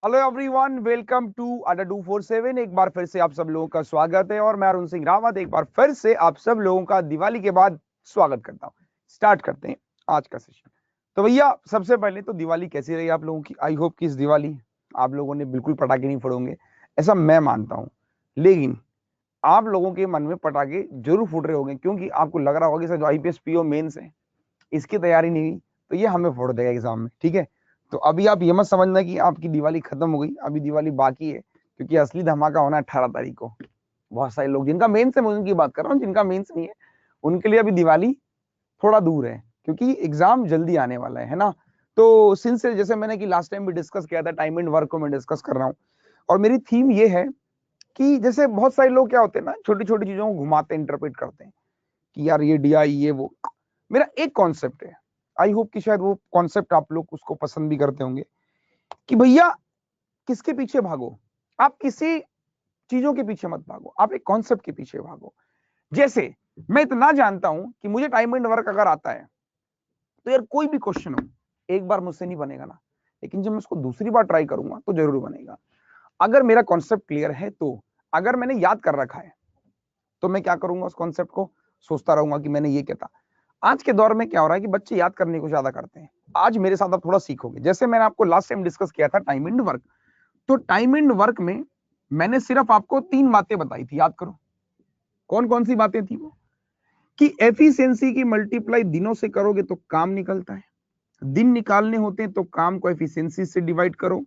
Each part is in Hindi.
हेलो एवरीवन, वेलकम टू अड्डा 247। एक बार फिर से आप सब लोगों का स्वागत है और मैं अरुण सिंह रावत एक बार फिर से आप सब लोगों का दिवाली के बाद स्वागत करता हूं। स्टार्ट करते हैं आज का सेशन। तो भैया, सबसे पहले तो दिवाली कैसी रही आप लोगों की? आई होप कि इस दिवाली आप लोगों ने बिल्कुल पटाखे नहीं फोड़ोगे, ऐसा मैं मानता हूं। लेकिन आप लोगों के मन में पटाखे जरूर फूट रहे होंगे, क्योंकि आपको लग रहा होगा कि सर जो आईपीएस पीओ मेंस है इसकी तैयारी नहीं हुई तो ये हमें फोड़ देगा एग्जाम में। ठीक है, तो अभी आप ये मत समझना कि आपकी दिवाली खत्म हो गई, अभी दिवाली बाकी है, क्योंकि असली धमाका होना है 18 तारीख को। बहुत सारे लोग जिनका मेंस है, मैं उनकी बात कर रहा हूँ, जिनका मेंस नहीं है उनके लिए अभी दिवाली थोड़ा दूर है, क्योंकि एग्जाम जल्दी आने वाला है ना। तो सिंस जैसे मैंने कि लास्ट टाइम भी डिस्कस किया था, टाइम एंड वर्क को मैं डिस्कस कर रहा हूँ। और मेरी थीम ये है कि जैसे बहुत सारे लोग क्या होते हैं ना, छोटी छोटी चीजों को घुमाते इंटरप्रेट करते हैं कि यार ये डीआई ये वो। मेरा एक कॉन्सेप्ट है, आई होप कि शायद वो कॉन्सेप्ट आप लोग उसको पसंद भी करते होंगे, कि भैया किसके पीछे भागो, आप किसी चीजों के पीछे मत भागो, आप एक कॉन्सेप्ट के पीछे भागो। जैसे मैं इतना जानता हूं कि मुझे टाइम एंड वर्क अगर आता है तो यार कोई भी क्वेश्चन हो, एक बार मुझसे नहीं बनेगा ना, लेकिन जब मैं उसको दूसरी बार ट्राई करूंगा तो जरूर बनेगा। अगर मेरा कॉन्सेप्ट क्लियर है तो, अगर मैंने याद कर रखा है तो मैं क्या करूंगा, उस कॉन्सेप्ट को सोचता रहूंगा कि मैंने ये कहता। आज के दौर में क्या हो रहा है कि बच्चे याद करने को ज्यादा करते हैं। आज मेरे साथ आप थोड़ा सीखोगे, जैसे मैंने आपको लास्ट टाइम डिस्कस किया था टाइम एंड वर्क। तो टाइम एंड वर्क में मैंने सिर्फ आपको 3 बातें बताई थी, याद करो। कौन कौन सी बातें थी वो? कि एफिशिएंसी की मल्टीप्लाई दिनों से करोगे तो काम निकलता है, दिन निकालने होते हैं तो काम को एफिशिएंसी से डिवाइड करो,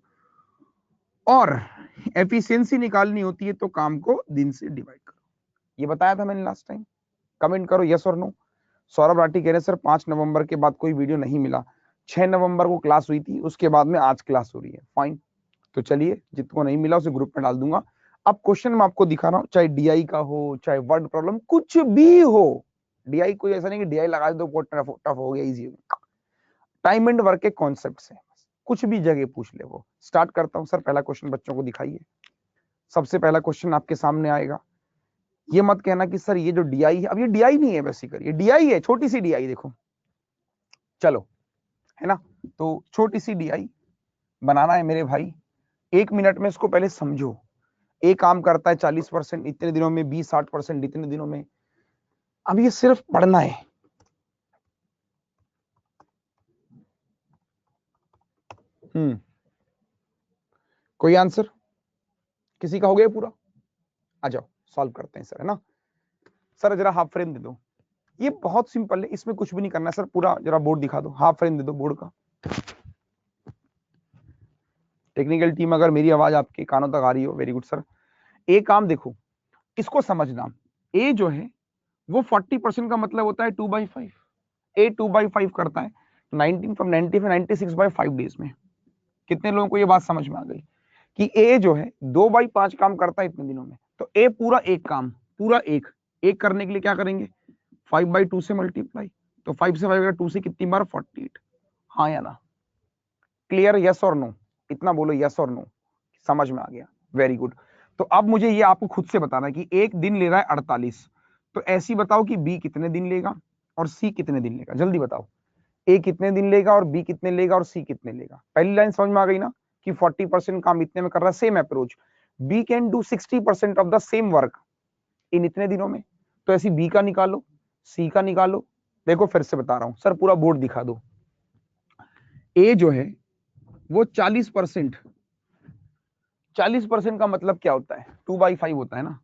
और एफिशिएंसी निकालनी होती है तो काम को दिन से डिवाइड करो। ये बताया था मैंने लास्ट टाइम। कमेंट करो यस और नो। सौरभ राठी कह रहे सर 5 नवंबर के बाद कोई वीडियो नहीं मिला, 6 नवंबर को क्लास हुई थी, उसके बाद में आज क्लास हो रही है। फाइन, तो चलिए जिसको नहीं मिला उसे ग्रुप में डाल दूंगा। अब क्वेश्चन मैं आपको दिखा रहा हूँ, चाहे डीआई का हो चाहे वर्ड प्रॉब्लम कुछ भी हो। डीआई कोई ऐसा नहीं कि डीआई लगा दो टफ हो गया, इजी हो गया। टाइम एंड वर्क के कॉन्सेप्ट से कुछ भी जगह पूछ ले वो। स्टार्ट करता हूँ सर, पहला क्वेश्चन बच्चों को दिखाइए। सबसे पहला क्वेश्चन आपके सामने आएगा। ये मत कहना कि सर ये जो डीआई है, अब ये डीआई नहीं है बेसिकली, ये डीआई है, छोटी सी डीआई देखो, चलो, है ना। तो छोटी सी डीआई बनाना है मेरे भाई, 1 मिनट में इसको पहले समझो। ए काम करता है 40% इतने दिनों में, बी 60% इतने दिनों में। अब ये सिर्फ पढ़ना है। कोई आंसर किसी का हो गया पूरा? आ जाओ सॉल्व करते हैं सर, है ना। सर जरा हाफ फ्रेम दे दो, ये बहुत सिंपल है, इसमें कुछ भी नहीं करना है सर। पूरा जरा बोर्ड दिखा दो, हाफ फ्रेम दे दो बोर्ड का। टेक्निकल टीम, अगर मेरी आवाज आपके कानों तक आ रही हो, वेरी गुड सर। एक काम देखो, इसको समझना। ए जो है वो 40% का मतलब होता है 2/5। ए 2/5 करता है 19 फ्रॉम 90 96/5 डेज में। कितने लोगों को ये बात समझ में आ गई कि ए जो है 2/5 काम करता है इतने दिनों में? तो ए पूरा एक काम, पूरा एक एक करने के लिए क्या करेंगे, 5/2 से मल्टीप्लाई। तो 5 से 5 2 से कितनी बार, 48। हाँ या ना? क्लियर, यस और नो? इतना बोलो यस और नो, समझ में आ गया, वेरी गुड। तो अब मुझे ये आपको खुद से बताना है कि एक दिन ले रहा है 48, तो ऐसी बताओ कि बी कितने दिन लेगा और सी कितने दिन लेगा, जल्दी बताओ। ए कितने दिन लेगा और बी कितने लेगा और सी कितने लेगा? पहली लाइन समझ में आ गई ना, कि 40% काम इतने में कर रहा है। Same approach, B can do 60% of the same work in इतने दिनों में। तो ऐसी बी का निकालो, सी का निकालो। देखो फिर से बता रहा हूं सर, पूरा बोर्ड दिखा दो। ए जो है वो 40%, 40% का मतलब क्या होता है, 2/5 होता है ना।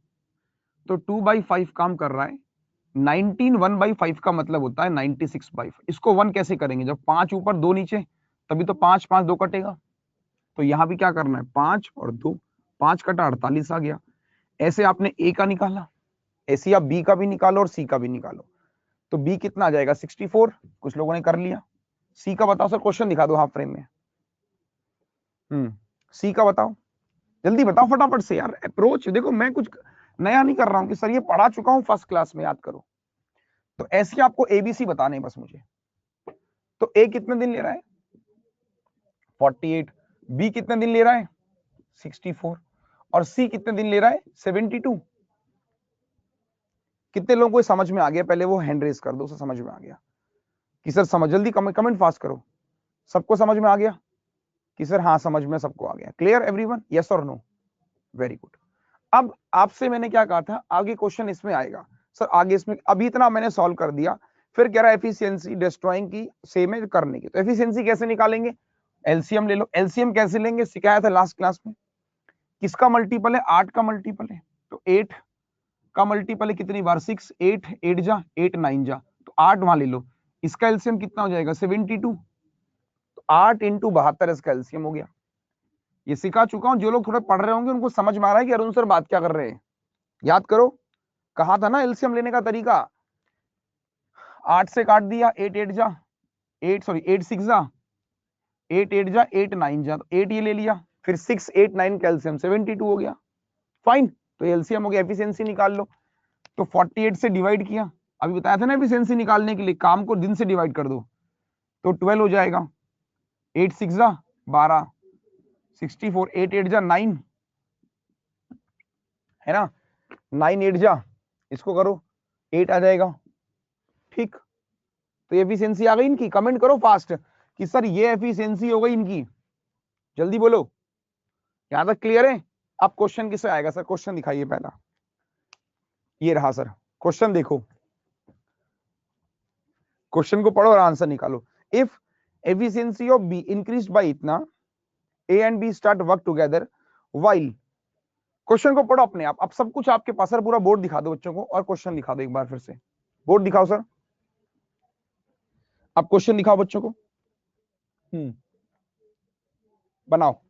तो 2/5 काम कर रहा है। 19 1/5 का मतलब होता है 96/5। इसको 1 कैसे करेंगे, जब 5 ऊपर 2 नीचे, तभी तो 5 5 2 कटेगा। तो यहां भी क्या करना है, 5 और 2, 5 कटा 48 आ गया। ऐसे आपने ए का निकाला, ऐसे आप बी का भी निकालो और सी का भी निकालो। तो बी कितना आ जाएगा, 64। कुछ लोगों ने कर लिया। सी का बताओ सर, क्वेश्चन दिखा दो हाफ फ्रेम में। सी का बताओ, जल्दी बताओ फटाफट से यार। अप्रोच देखो, मैं कुछ नया नहीं कर रहा हूं कि सर ये पढ़ा चुका हूं फर्स्ट क्लास में, याद करो। तो ऐसे आपको एबीसी बताने बस मुझे। तो ए कितने दिन ले रहा है, 48। बी कितने दिन ले रहा है, 64। और सी कितने दिन ले रहा है, 72। कितने लोगों को समझ में आ गया? पहले वो हैंड रेज कर दो, उसे समझ में आ गया कि सर समझ, जल्दी कमेंट फास्ट करो। सबको समझ में आ गया? कि सर हाँ समझ में सबको आ गया, क्लियर एवरीवन, यस और नो, वेरी गुड। अब आपसे मैंने क्या कहा था, आगे क्वेश्चन इसमें आएगा सर, आगे इसमें अभी इतना मैंने सॉल्व कर दिया, फिर कह रहा है एफिशिएंसी डिस्ट्रॉइंग की सेम है करने की, तो एफिशिएंसी कैसे निकालेंगे, एलसीएम ले लो। एलसीएम कैसे लेंगे, सिखाया था लास्ट क्लास में, किसका मल्टीपल है, 8 का मल्टीपल है, तो 8 का मल्टीपल है कितनी बार, 6, 8 8 जा 8 9 जा, तो 8 वहां ले लो, इसका एलसीएम कितना हो जाएगा 72, तो 8 इंटू 72 इसका एलसीएम हो गया। ये सिखा चुका हूं, जो लोग थोड़े पढ़ रहे होंगे उनको समझ में आ रहा है कि अरुण सर बात क्या कर रहे हैं। याद करो, कहा था ना एलसीएम लेने का तरीका, 8 से काट दिया, 8 8 जा 8 सॉरी 8 6 जा 8 8 जा 8 9 जा, तो 8 ये ले लिया, फिर 6 8 9 कैल्शियम 72 हो गया, फाइन, तो एलसीएम हो गया। एफिशिएंसी निकाल लो, तो 48 से डिवाइड किया, अभी बताया था ना एफिशिएंसी निकालने के लिए काम को दिन से डिवाइड कर दो, तो 12 हो जाएगा, 8 6 जा 12, 64, 8 8 जा 9 है ना, 9 8 जा, इसको करो 8 आ जाएगा, ठीक। तो एफिशिएंसी आ गई इनकी, कमेंट करो फास्ट कि सर ये एफिशिएंसी हो गई इनकी, जल्दी बोलो, यहां तक क्लियर है। अब क्वेश्चन किससे आएगा सर, क्वेश्चन दिखाइए पहला, ये रहा सर क्वेश्चन, देखो क्वेश्चन को पढ़ो और आंसर निकालो। If efficiency of B increased by इतना, A and B start work together while, question को पढ़ो अपने आप, अब सब कुछ आपके पास, सर पूरा बोर्ड दिखा दो बच्चों को और क्वेश्चन दिखा दो एक बार फिर से, बोर्ड दिखाओ सर, अब क्वेश्चन दिखाओ बच्चों को, बनाओ।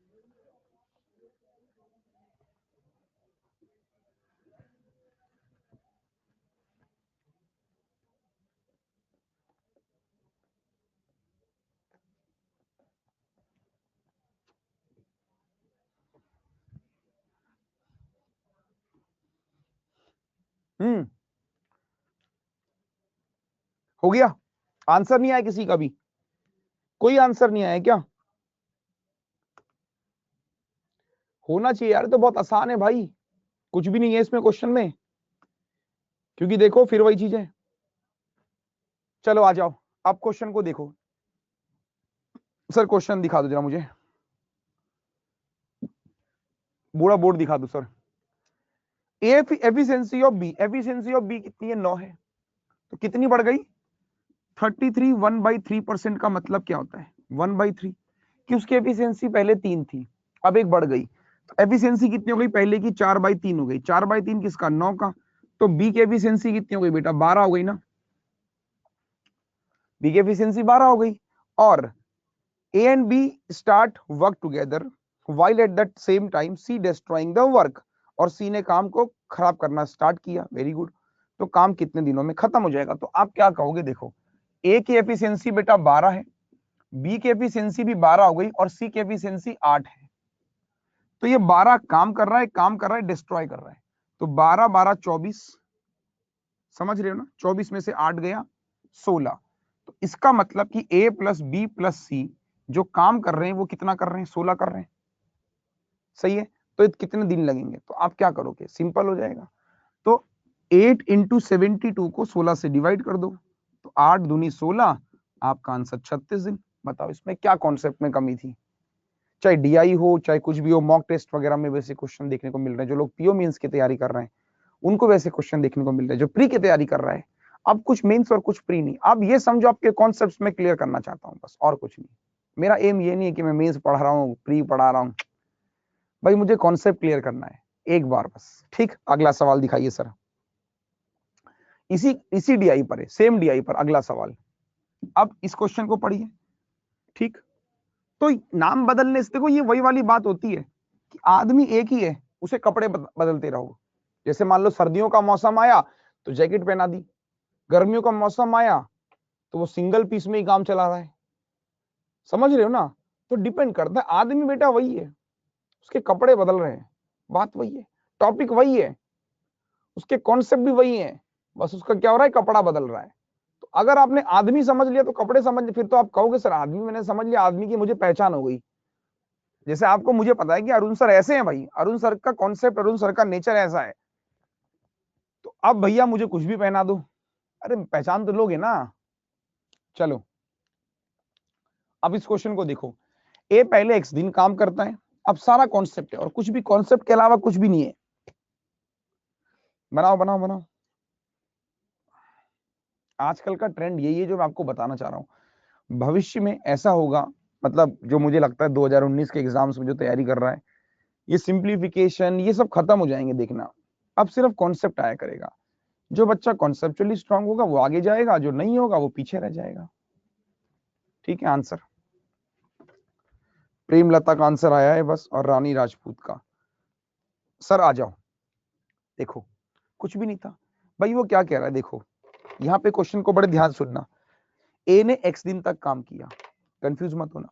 हो गया, आंसर नहीं आया किसी का भी, कोई आंसर नहीं आया क्या, होना चाहिए यार, तो बहुत आसान है भाई, कुछ भी नहीं है इसमें क्वेश्चन में, क्योंकि देखो फिर वही चीज है। चलो आ जाओ, अब क्वेश्चन को देखो, सर क्वेश्चन दिखा दो जरा मुझे, पूरा बोर्ड दिखा दो sir. Efficiency of B, efficiency of B कितनी है, 9 है, तो कितनी बढ़ गई 33, 1/3% का मतलब क्या होता है 1/3, कि उसकी एफिशिएंसी पहले 3 थी, अब एक बढ़ गई, तो एफिशिएंसी कितनी हो गई, पहले की 4/3 हो गई, 4/3 किसका 9 का, तो बी की एफिशिएंसी कितनी हो गई बेटा 12 हो गई ना, बी की एफिशिएंसी 12 हो गई, और A and B start work together while at that same time C destroying the work, और सी ने काम को खराब करना स्टार्ट किया, वेरी गुड, तो काम कितने दिनों में खत्म हो जाएगा, तो आप क्या कहोगे, देखो ए की एफिशिएंसी बेटा 12 है, बी की एफिशिएंसी भी 12 हो गई, और सी की एफिशिएंसी 8 है, तो ये 12 काम कर रहा है, काम कर रहा है, डिस्ट्रॉय कर रहा है, तो 12 12 24, समझ रहे हो ना, 24 में से 8 गया 16, तो इसका मतलब कि ए प्लस बी प्लस सी जो काम कर रहे हैं वो कितना कर रहे हैं, 16 कर रहे हैं, सही है, तो कितने दिन लगेंगे, तो आप क्या करोगे, सिंपल हो जाएगा, तो 8 इंटू 72 को 16 से डिवाइड कर दो, तो 8 दूनी 16, आपका आंसर 36 दिन। बताओ इसमें क्या कॉन्सेप्ट में कमी थी, चाहे डीआई हो चाहे कुछ भी हो, मॉक टेस्ट वगैरह में वैसे क्वेश्चन देखने को मिल रहे हैं, जो लोग पीओ मेंस की तैयारी कर रहे हैं उनको वैसे क्वेश्चन देखने को मिल रहे हैं, जो प्री की तैयारी कर रहा है, अब कुछ मेंस और कुछ प्री नहीं, अब ये समझो आपके कॉन्सेप्ट्स में क्लियर करना चाहता हूँ बस, और कुछ नहीं, मेरा एम ये नहीं है कि मैं मेंस पढ़ा रहा हूँ प्री पढ़ा रहा हूँ, भाई मुझे कॉन्सेप्ट क्लियर करना है एक बार बस, ठीक। अगला सवाल दिखाइए सर, इसी डीआई पर है, सेम डीआई पर अगला सवाल, अब इस क्वेश्चन को पढ़िए, ठीक। तो नाम बदलने से देखो ये वही वाली बात होती है कि आदमी एक ही है, उसे कपड़े बदलते रहो, जैसे मान लो सर्दियों का मौसम आया तो जैकेट पहना दी, गर्मियों का मौसम आया तो वो सिंगल पीस में ही काम चला रहा है, समझ रहे हो ना, तो डिपेंड करता है, आदमी बेटा वही है, उसके कपड़े बदल रहे हैं, बात वही है, टॉपिक वही है, उसके कॉन्सेप्ट भी वही है, बस उसका क्या हो रहा है, कपड़ा बदल रहा है। तो अगर आपने आदमी समझ लिया तो कपड़े समझ, फिर तो आप कहोगे सर आदमी मैंने समझ लिया, आदमी की मुझे पहचान हो गई, जैसे आपको मुझे पता है कि अरुण सर ऐसे हैं भाई, अरुण सर का कॉन्सेप्ट, अरुण सर का नेचर ऐसा है, तो अब भैया मुझे कुछ भी पहना दो, अरे पहचान तो लोगे ना। चलो अब इस क्वेश्चन को देखो, ए पहले x दिन काम करता है, अब सारा कॉन्सेप्ट है और कुछ भी कॉन्सेप्ट के अलावा कुछ भी नहीं है। बनाओ बनाओ बनाओ। आजकल का ट्रेंड यही है जो मैं आपको बताना चाह रहा हूं। भविष्य में ऐसा होगा, मतलब जो मुझे लगता है 2019 के एग्जाम्स में जो तैयारी कर रहा है, ये सिंप्लीफिकेशन ये सब खत्म हो जाएंगे देखना। अब सिर्फ कॉन्सेप्ट आया करेगा। जो बच्चा कॉन्सेप्चुअली स्ट्रांग होगा वो आगे जाएगा, जो नहीं होगा वो पीछे रह जाएगा। ठीक है, आंसर प्रेमलता का आंसर आया है बस, और रानी राजपूत का। सर आ जाओ। देखो कुछ भी नहीं था भाई, वो क्या कह रहा है देखो, यहाँ पे क्वेश्चन को बड़े ध्यान सुनना। ए ने x दिन तक काम किया, कंफ्यूज मत होना,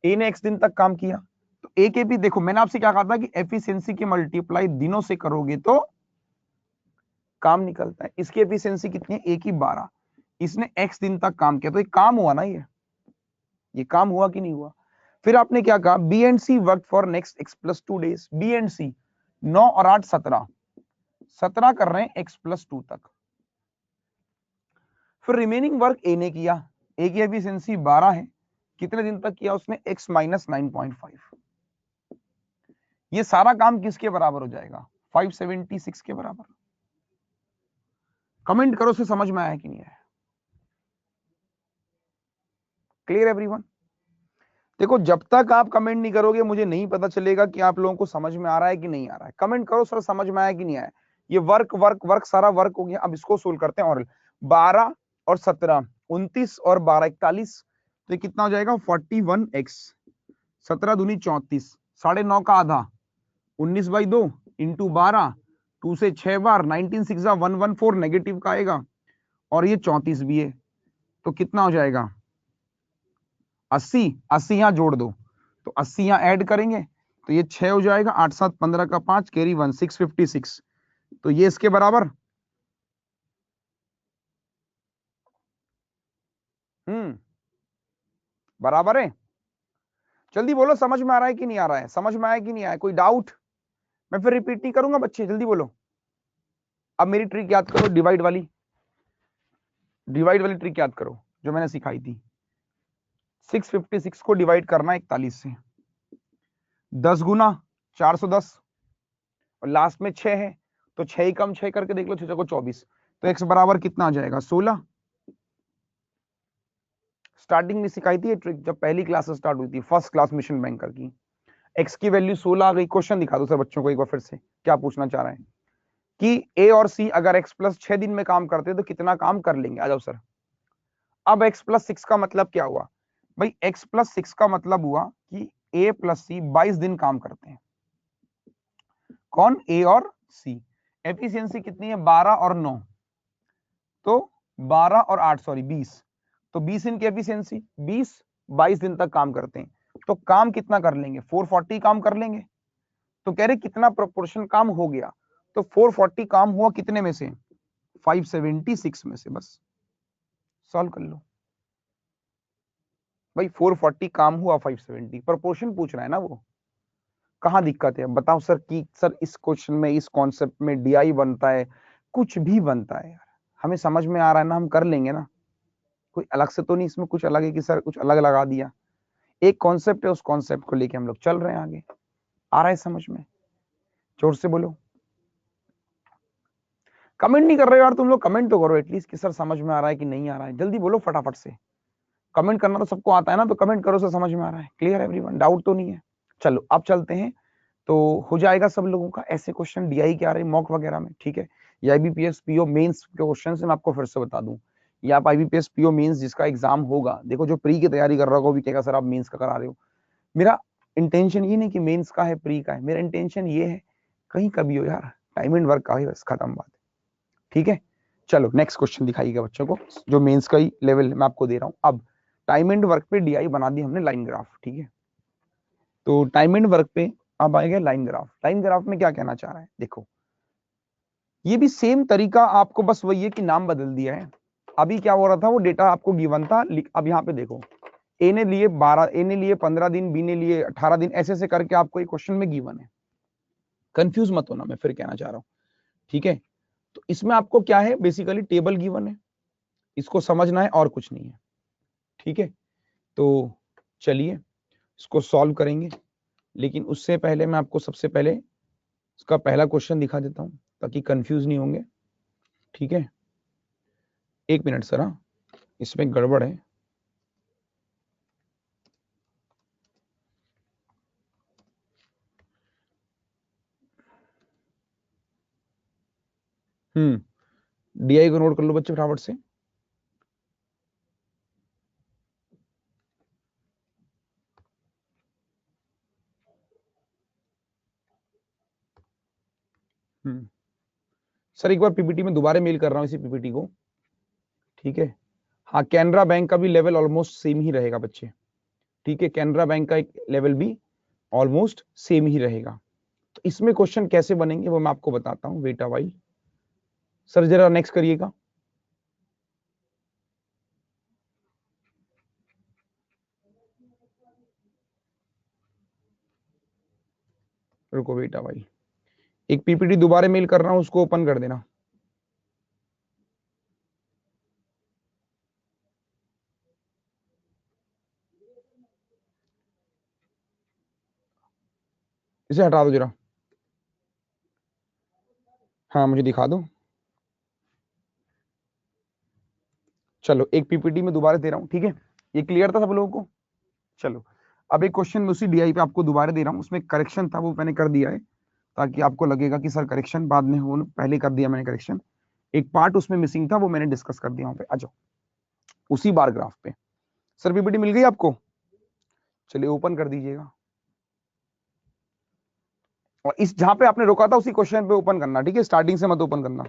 ए ने x दिन तक काम किया, तो ए के भी देखो, मैंने आपसे क्या कहा था कि एफिशिएंसी की मल्टीप्लाई दिनों से करोगे तो काम निकलता है। इसकी एफिशिएंसी कितनी है, ए की 12, इसने x दिन तक काम किया, तो ये काम हुआ ना, ये काम हुआ कि नहीं हुआ। फिर आपने क्या कहा, B and C work for next x+2 days, B and C 9 और 8 17 कर रहे हैं x+2 तक। फिर रिमेनिंग वर्क ए ने किया, ए की एफिशिएंसी 12 है, कितने दिन तक किया उसने, x - 9.5। ये सारा काम किसके बराबर हो जाएगा, 576 के बराबर। कमेंट करो से समझ में आया कि नहीं आया। Clear everyone. देखो जब तक आप कमेंट नहीं करोगे मुझे नहीं पता चलेगा कि आप लोगों को समझ में आ रहा है कि नहीं आ रहा है। कमेंट करो सर समझ में आया कि नहीं आया। ये वर्क वर्क वर्क सारा वर्क हो गया। अब इसको सोल्व करते हैं। और 12 और 17 29 और 12 41, तो ये कितना हो जाएगा 41x, 17 दूनी 34, 9.5 का आधा 19/2 इंटू 12, 2 से 6 बार 19 6 114 नेगेटिव का आएगा, और ये 34 भी है, तो कितना हो जाएगा 80। 80 यहां जोड़ दो तो 80 यहां ऐड करेंगे तो ये 6 हो जाएगा, 8 7 15 का 5 कैरी 1 656, तो ये इसके बराबर। बराबर है। जल्दी बोलो समझ में आ रहा है कि नहीं आ रहा है, समझ में आया कि नहीं आया, कोई डाउट। मैं फिर रिपीट नहीं करूंगा बच्चे, जल्दी बोलो। अब मेरी ट्रिक याद करो, डिवाइड वाली ट्रिक याद करो जो मैंने सिखाई थी। 656 को डिवाइड करना 41 से, 10 गुना 410, और लास्ट में 6 है तो 6 ही कम 6 करके देख लो, 6 को 24, तो x बराबर कितना आ जाएगा 16। स्टार्टिंग में सिखाई थी ये ट्रिक जब पहली क्लास स्टार्ट हुई थी, फर्स्ट क्लास मिशन बैंकर की। x की वैल्यू 16 आ गई। क्वेश्चन दिखा दो सर बच्चों को एक बार फिर से, क्या पूछना चाह रहे हैं कि a और c अगर x+6 दिन में काम करते तो कितना काम कर लेंगे। आ जाओ सर। अब x+6 का मतलब क्या हुआ भाई, x+6 का मतलब हुआ कि a + c 22 दिन काम करते हैं। कौन, a और c। एफिशिएंसी कितनी है 12 और 9, तो 12 और 8 सॉरी 20, तो 20 इनकी एफिशिएंसी 20 22 दिन तक काम करते हैं, तो काम कितना कर लेंगे 440 काम कर लेंगे। तो कह रहे कितना प्रोपोर्शन काम हो गया, तो 440 काम हुआ कितने में से 576 में से। बस सॉल्व कर लो भाई, 440 काम हुआ 570, प्रोपोर्शन पूछ रहा है ना वो। कहाँ दिक्कत है बताओ सर कि सर इस क्वेश्चन में इस कॉन्सेप्ट में डीआई बनता है, कुछ भी बनता है यार, हमें समझ में आ रहा है ना, हम कर लेंगे ना। कोई अलग से तो नहीं इसमें कुछ अलग है कि सर कुछ अलग लगा दिया। एक कॉन्सेप्ट है, उस कॉन्सेप्ट को लेके हम लोग चल रहे हैं आगे। आ रहा है समझ में, जोर से बोलो। कमेंट नहीं कर रहे हो यार तुम लोग, कमेंट तो करो एटलीस्ट कि सर समझ में आ रहा है कि नहीं आ रहा है। जल्दी बोलो फटाफट से, कमेंट करना तो सबको आता है ना, तो कमेंट करो सर समझ में आ रहा है। क्लियर एवरीवन, डाउट तो नहीं है। चलो अब चलते हैं, तो हो जाएगा सब लोगों का ऐसे क्वेश्चन डीआई के आ रहे मॉक वगैरह में, ठीक है। ये आईबीपीएस पीओ मेंस के क्वेश्चन से मैं आपको फिर से बता दूं, ये आप आईबीपीएस पीओ मेंस जिसका एग्जाम होगा, देखो जो प्री की तैयारी कर रहा होगा वो भी कहेगा सर आप मेंस का करा रहे हो। मेरा इंटेंशन ये नहीं कि मेंस का है प्री का है, मेरा इंटेंशन ये है कहीं कभी हो यार, टाइम एंड वर्क का है, बस खत्म बात है। ठीक है, चलो नेक्स्ट क्वेश्चन दिखाइएगा बच्चों को, जो मेंस का ही लेवल मैं आपको दे रहा हूँ। अब टाइम एंड वर्क पे डीआई बना दी हमने लाइन ग्राफ, ठीक है। तो टाइम एंड वर्क पे अब आएगा लाइन ग्राफ। लाइन ग्राफ में क्या कहना चाह रहा है देखो, ये भी सेम तरीका आपको, बस वही है कि नाम बदल दिया है। अभी क्या हो रहा था, वो डेटा आपको गिवन था, अब यहाँ पे देखो ए ने लिए 12, ए ने लिए 15 दिन, बी ने लिए 18 दिन, ऐसे ऐसे करके आपको एक क्वेश्चन में गिवन है। कंफ्यूज मत होना, मैं फिर कहना चाह रहा हूँ, ठीक है। तो इसमें आपको क्या है, बेसिकली टेबल गिवन है, इसको समझना है और कुछ नहीं है, ठीक है। तो चलिए इसको सॉल्व करेंगे, लेकिन उससे पहले मैं आपको सबसे पहले इसका पहला क्वेश्चन दिखा देता हूं ताकि कंफ्यूज नहीं होंगे। ठीक है, एक मिनट सर, हाँ इसमें गड़बड़ है। डीआई को नोट कर लो बच्चे फटाफट से। सर एक बार पीपीटी में दोबारा मेल कर रहा हूँ इसी पीपीटी को। ठीक है, हाँ कैनरा बैंक का भी लेवल ऑलमोस्ट सेम ही रहेगा बच्चे। ठीक है, कैनरा बैंक का एक लेवल भी ऑलमोस्ट सेम ही रहेगा। तो इसमें क्वेश्चन कैसे बनेंगे वो मैं आपको बताता हूँ, वेट अ व्हाइल। सर जरा नेक्स्ट करिएगा। रुको वेट अ व्हाइल, एक पीपीटी दोबारा मेल कर रहा हूँ, उसको ओपन कर देना। इसे हटा दो जरा, हाँ मुझे दिखा दो। चलो एक पीपीटी में दोबारा दे रहा हूँ, ठीक है, ये क्लियर था सब लोगों को। चलो अब एक क्वेश्चन उसी डीआई पे आपको दोबारा दे रहा हूँ, उसमें करेक्शन था वो मैंने कर दिया है, ताकि आपको लगेगा कि सर करेक्शन बाद में हो, पहले कर दिया मैंने करेक्शन। एक पार्ट उसमें मिसिंग था वो मैंने डिस्कस कर दिया वहां पे। आ जाओ उसी बार ग्राफ पे। सर पीपीटी मिल गई आपको? चलिए ओपन कर दीजिएगा, और इस जहां पे आपने रोका था उसी क्वेश्चन पे ओपन करना, ठीक है, स्टार्टिंग से मत ओपन करना।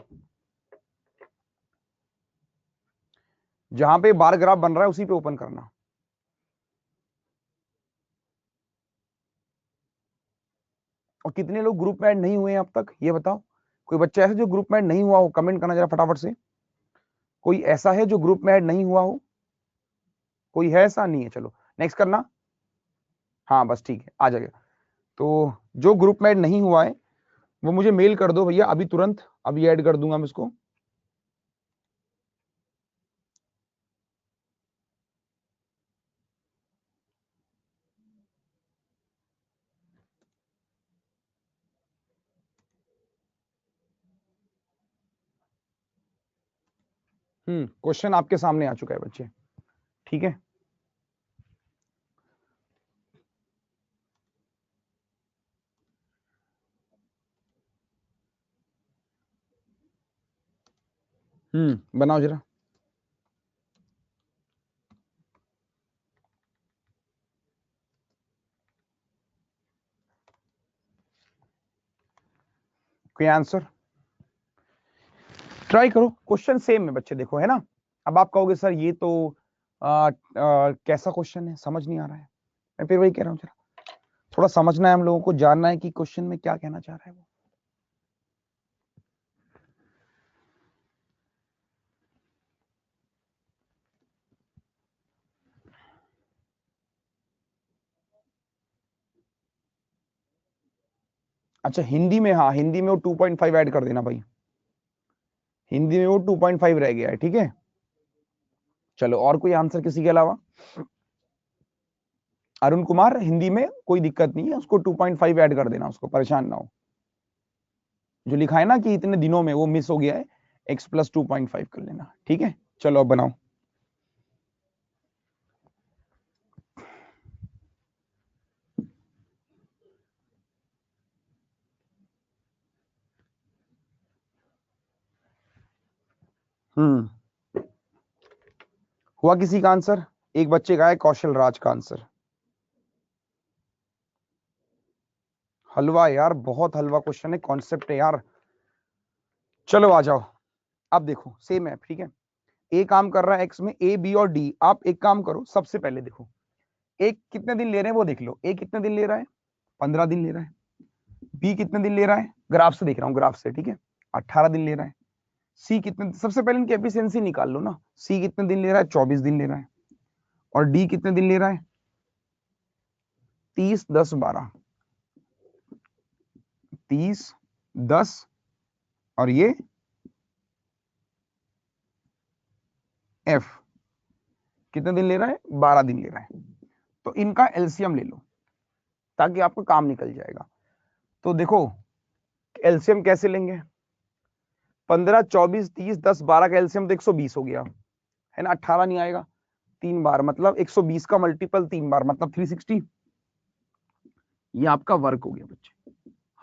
जहां पे बार ग्राफ बन रहा है उसी पे ओपन करना। और कितने लोग ग्रुप में ऐड नहीं हुए हैं अब तक ये बताओ। कोई बच्चा ऐसा जो ग्रुप में ऐड नहीं हुआ हो, कमेंट करना जरा फटाफट से। कोई ऐसा है जो ग्रुप में ऐड नहीं हुआ हो? कोई है ऐसा? नहीं है, चलो नेक्स्ट करना। हाँ बस ठीक है, आ जाएगा। तो जो ग्रुप में ऐड नहीं हुआ है वो मुझे मेल कर दो भैया अभी तुरंत, अभी ऐड कर दूंगा मैं इसको। क्वेश्चन आपके सामने आ चुका है बच्चे, ठीक है। बनाओ जरा। कोई आंसर ट्राई करो, क्वेश्चन सेम है बच्चे, देखो है ना। अब आप कहोगे सर ये तो कैसा क्वेश्चन है, समझ नहीं आ रहा है। मैं फिर वही कह रहा हूँ, जरा थोड़ा समझना है हम लोगों को, जानना है कि क्वेश्चन में क्या कहना चाह रहा है वो। अच्छा हिंदी में, हाँ हिंदी में वो 2.5 ऐड कर देना भाई, हिंदी में वो 2.5 रह गया है, ठीक है। चलो और कोई आंसर किसी के अलावा? अरुण कुमार, हिंदी में कोई दिक्कत नहीं है, उसको 2.5 ऐड कर देना, उसको परेशान ना हो। जो लिखा है ना कि इतने दिनों में वो मिस हो गया है, x+2.5 कर लेना, ठीक है। चलो अब बनाओ। हम्म हुआ किसी का आंसर? एक बच्चे का है कौशल राज का आंसर। हलवा यार, बहुत हलवा क्वेश्चन है, कॉन्सेप्ट है यार। चलो आ जाओ, अब देखो सेम है, ठीक है। ए काम कर रहा है एक्स में, ए बी और डी। आप एक काम करो, सबसे पहले देखो ए कितने दिन ले रहे हैं वो देख लो। ए कितने दिन ले रहा है? 15 दिन ले रहा है। बी कितने दिन ले रहा है? ग्राफ से देख रहा हूँ, ग्राफ से, ठीक है, 18 दिन ले रहा है। सी कितने, सबसे पहले इनकी एफिशिएंसी निकाल लो ना। सी कितने दिन ले रहा है? 24 दिन ले रहा है। और डी कितने दिन ले रहा है? 30 10 12, 30 10, और ये एफ कितने दिन ले रहा है? 12 दिन ले रहा है। तो इनका एलसीएम ले लो ताकि आपका काम निकल जाएगा। तो देखो एलसीएम कैसे लेंगे, 15, 24, 30, 10, 12 का एलसीएम तो 120 हो गया है ना, 18 नहीं आएगा, 3 बार मतलब 120 का मल्टीपल 3 बार मतलब 360। ये आपका वर्क हो गया बच्चे,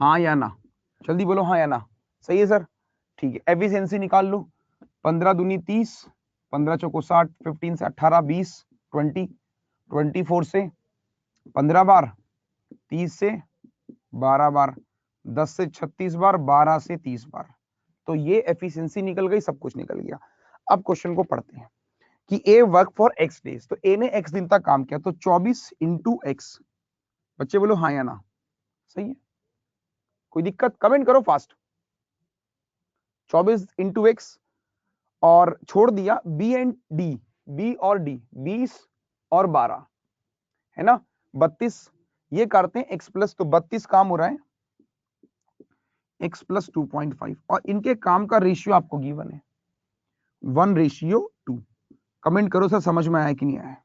हाँ या ना, जल्दी बोलो हाँ या ना, सही है सर, ठीक है। एफिशिएंसी निकाल लो, 15 दूनी 30, 15 चौको 60, 15 से 18, 20, 20, 24 से 15 बार, 30 से 12 बार, 10 से 36 बार, 12 से 30 बार। तो ये एफिशिएंसी निकल गई, सब कुछ निकल गया। अब क्वेश्चन को पढ़ते हैं कि ए वर्क फॉर एक्स डेज, तो ए ने एक्स दिन तक काम किया, तो 24 इंटू एक्स, बच्चे बोलो हाँ या ना, सही है, कोई दिक्कत, कमेंट करो फास्ट। 24 इंटू एक्स और छोड़ दिया बी एंड डी, बी और डी, 20 और 12 है ना, 32, ये करते हैं एक्स प्लस, तो 32 काम हो रहा है x प्लस 2.5 और इनके काम का रेशियो आपको गिवन है 1:2। कमेंट करो सर समझ में आया कि नहीं आया,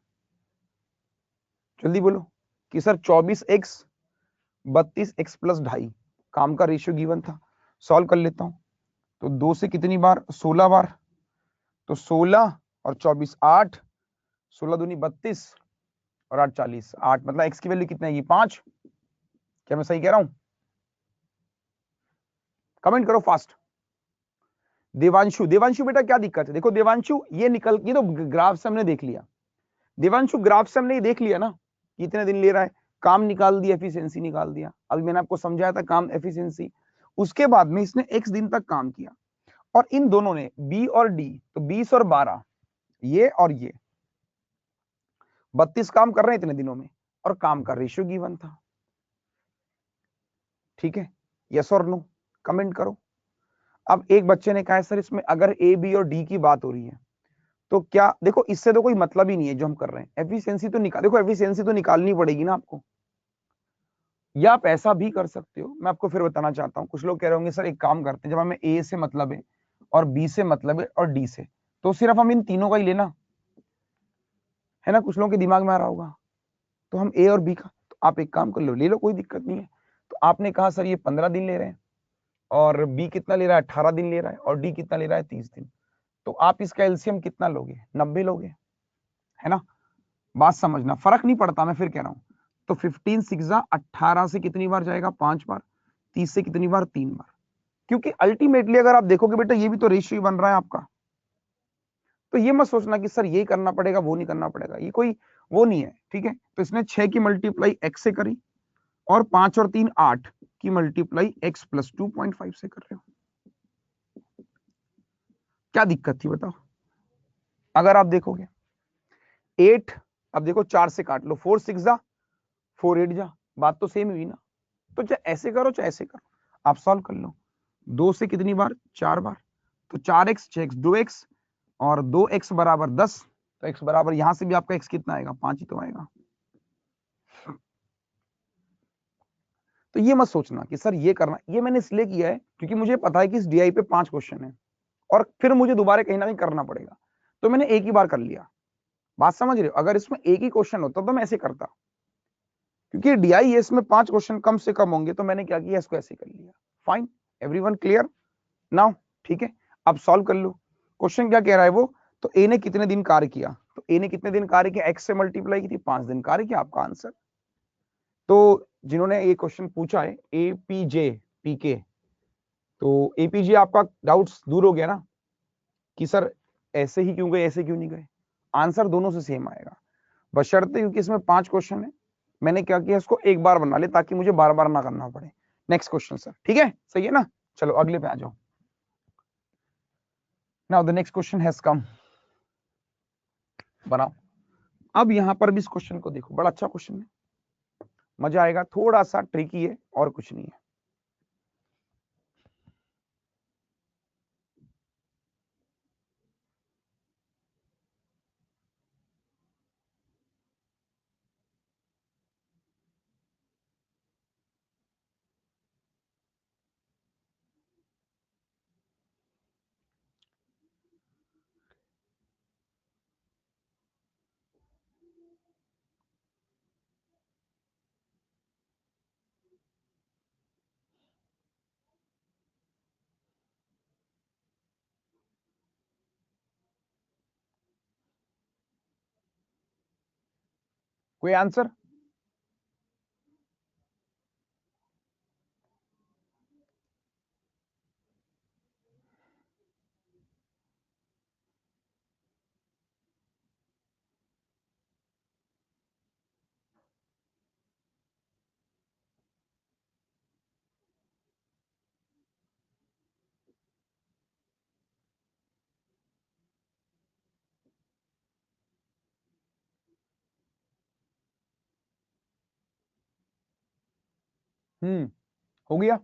जल्दी बोलो कि सर 24x 32x प्लस 2.5 काम का रेशियो गिवन था। सॉल्व कर लेता हूं, तो 2 से कितनी बार, 16 बार, तो 16 और 24 8, 16 दूनी 32 और 8 40, 8 मतलब x की वैल्यू कितनी आएगी 5। क्या मैं सही कह रहा हूं, कमेंट करो फास्ट। देवांशु, देवांशु बेटा क्या दिक्कत है, देखो देवांशु ये निकल, ये तो ग्राफ से हमने देख लिया, देवांशु ग्राफ से हमने ये देख लिया ना कितने दिन ले रहा है, काम निकाल दिया, एफिशिएंसी निकाल दिया। अभी मैंने आपको समझाया था काम एफिशिएंसी, उसके बाद में इसने x दिन तक काम किया और इन दोनों ने b और d, तो 20 और 12, ये और ये 32 काम कर रहे हैं इतने दिनों में और काम का रेशियो गिवन था, ठीक है, यस और नो, कमेंट करो। अब एक बच्चे ने कहा है सर इसमें अगर ए बी और डी की बात हो रही है तो क्या, देखो इससे तो कोई मतलब ही नहीं है जो हम कर रहे हैं, एफिशिएंसी तो निकाल, देखो एफिशिएंसी तो निकालनी पड़ेगी ना आपको, या आप ऐसा भी कर सकते हो, मैं आपको फिर बताना चाहता हूँ। कुछ लोग कह रहे होंगे सर एक काम करते हैं, जब हमें ए से मतलब है और बी से मतलब है और डी से, तो सिर्फ हम इन तीनों का ही लेना है ना, कुछ लोगों के दिमाग में आ रहा होगा, तो हम ए और बी का, तो आप एक काम कर लो, ले लो, कोई दिक्कत नहीं है। तो आपने कहा सर ये 15 दिन ले रहे हैं और बी कितना ले रहा है 18 दिन ले रहा है और डी कितना ले रहा है 30 दिन, तो आप इसका एलसीएम कितना लोगे, 90 लोगे, है ना, बात समझना, फर्क नहीं पड़ता, मैं फिर कह रहा हूं। तो 15 6 18 से कितनी बार जाएगा 5 बार, 30 से कितनी बार 3 बार, क्योंकि अल्टीमेटली अगर आप देखोगे बेटा ये भी तो रेशियो बन रहा है आपका, तो ये मत सोचना कि सर ये करना पड़ेगा वो नहीं करना पड़ेगा, ये कोई वो नहीं है, ठीक है। तो इसने 6 की मल्टीप्लाई x से करी और 5 और 3 8 की मल्टीप्लाई x प्लस 2.5 से कर रहे हो, क्या दिक्कत थी बताओ। अगर आप देखोगे 8, अब देखो 4 से काट लो, 4 6 जा 4 8 जा, बात तो सेम हुई ना, तो चाहे ऐसे करो चाहे ऐसे करो, आप सॉल्व कर लो। 2 से कितनी बार 4 बार, तो 4x 6x 2x और 2x बराबर 10, तो x बराबर यहां से भी आपका x कितना आएगा 5 ही तो आएगा। तो ये मत सोचना कि सर ये करना, ये मैंने इसलिए किया है क्योंकि मुझे पता है कि इस डीआई पे 5 क्वेश्चन है और फिर मुझे दोबारा कहीं ना कहीं करना पड़ेगा, तो मैंने एक ही बार कर लिया, बात समझ रहे हो। अगर इसमें एक ही क्वेश्चन होता तो मैं ऐसे करता, क्योंकि डीआईएस में 5 क्वेश्चन कम से कम होंगे, तो मैंने क्या किया इसको ऐसे कर लिया। फाइन, एवरीवन क्लियर नाउ, ठीक है। अब सॉल्व कर लो, क्वेश्चन क्या कह रहा है वो, तो ए ने कितने दिन कार्य किया, तो ए ने कितने दिन कार्य किया, एक्स से मल्टीप्लाई की थी 5 दिन कार्य किया, आपका आंसर। तो जिन्होंने ये क्वेश्चन पूछा है एपीजे पीके, तो एपीजे आपका डाउट्स दूर हो गया ना कि सर ऐसे ही क्यों गए ऐसे क्यों नहीं गए, आंसर दोनों से सेम आएगा, बशर्ते क्योंकि इसमें 5 क्वेश्चन है, मैंने क्या किया इसको एक बार बना ले ताकि मुझे बार बार ना करना पड़े। नेक्स्ट क्वेश्चन सर, ठीक है, सही है ना, चलो अगले पे आ जाओ। Now the next question has come, बनाओ। अब यहां पर भी इस क्वेश्चन को देखो, बड़ा अच्छा क्वेश्चन है, मजा आएगा, थोड़ा सा ट्रिकी है और कुछ नहीं है। कोई आंसर? हो गया।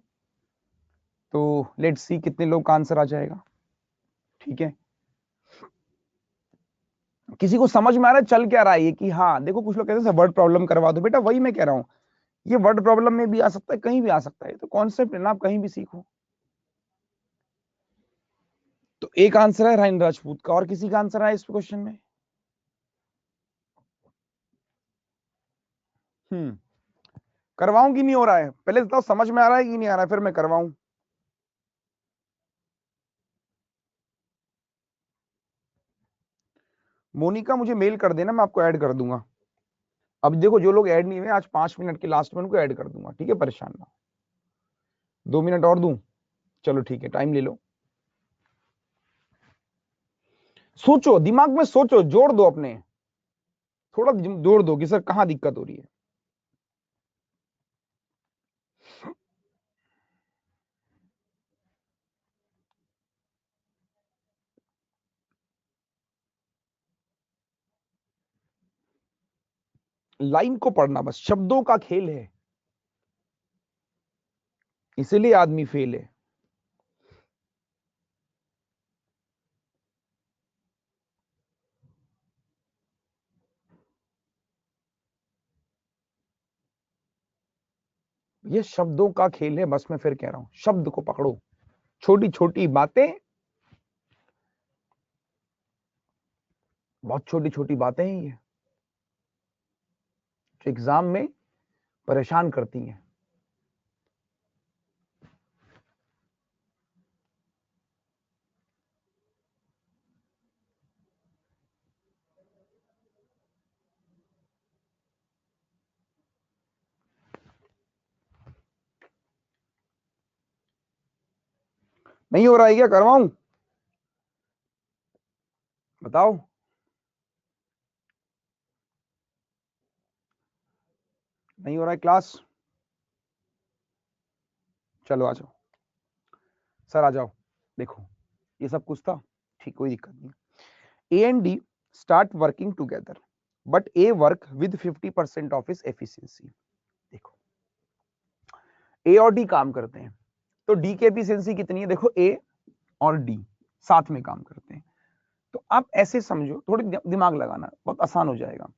तो लेट्स सी कितने लोग का आंसर आ जाएगा। ठीक है, किसी को समझ में आ रहा है चल क्या रहा है ये? कि हाँ देखो, कुछ लोग कहते हैं वर्ड प्रॉब्लम करवा दो। बेटा वही मैं कह रहा हूँ, ये वर्ड प्रॉब्लम में भी आ सकता है, कहीं भी आ सकता है। तो कॉन्सेप्ट है ना, आप कहीं भी सीखो। तो एक आंसर है राइन राजपूत का, और किसी का आंसर है इस क्वेश्चन में? करवाऊं कि नहीं हो रहा है? पहले बताओ समझ में आ रहा है कि नहीं आ रहा है, फिर मैं करवाऊं। मोनिका मुझे मेल कर देना, मैं आपको ऐड कर दूंगा। अब देखो जो लोग ऐड नहीं हुए, आज 5 मिनट के लास्ट में उनको ऐड कर दूंगा, ठीक है? परेशान ना। 2 मिनट और दूं? चलो ठीक है, टाइम ले लो, सोचो, दिमाग में सोचो, जोड़ दो अपने, थोड़ा जोड़ दो कि सर कहां दिक्कत हो रही है। लाइन को पढ़ना बस, शब्दों का खेल है, इसीलिए आदमी फेल है। ये शब्दों का खेल है, बस मैं फिर कह रहा हूं, शब्द को पकड़ो, छोटी छोटी बातें, बहुत छोटी छोटी बातें हैं ये, जो एग्जाम में परेशान करती हैं। नहीं हो रहा है क्या? करवाऊं? बताओ। नहीं हो रहा है क्लास? चलो आ जाओ सर, आ जाओ। देखो ये सब कुछ था, ठीक, कोई दिक्कत नहीं। A and D start working together, but A work with 50% of his efficiency. देखो ए और डी काम करते हैं, तो डी की एफिशिएंसी कितनी है? देखो ए और डी साथ में काम करते हैं, तो आप ऐसे समझो, थोड़ी दिमाग लगाना, बहुत आसान हो जाएगा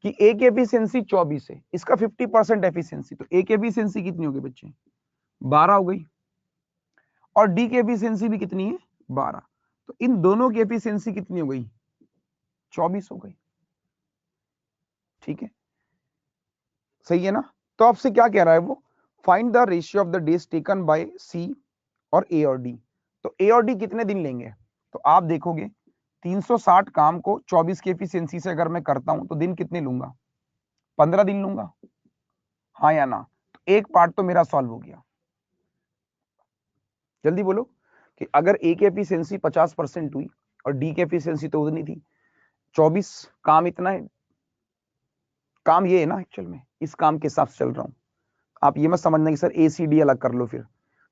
कि ए की एफिशिएंसी 24 है, इसका 50% एफिशिएंसी, तो ए की एफिशिएंसी कितनी होगी बच्चे? 12 हो गई, और डी की एफिशिएंसी भी कितनी है? 12। तो इन दोनों की एफिशिएंसी कितनी हो गई? 24 हो गई। ठीक है, सही है ना? तो आपसे क्या कह रहा है वो? Find the ratio of the days taken by C और ए और डी। तो ए और डी कितने दिन लेंगे? तो आप देखोगे 360 काम को 24 की एफिशिएंसी से अगर मैं करता हूं तो दिन कितने लूंगा? 15 दिन लूंगा, हाँ या ना? तो एक पार्ट तो मेरा सॉल्व हो गया। जल्दी बोलो कि अगर ए की एफिशिएंसी 50% हुई और डी की एफिशिएंसी तो उतनी थी, 24, काम इतना है, काम ये है ना, एक्चुअल में इस काम के हिसाब से चल रहा हूं। आप ये मत समझना कि सर ए सी डी अलग कर लो, फिर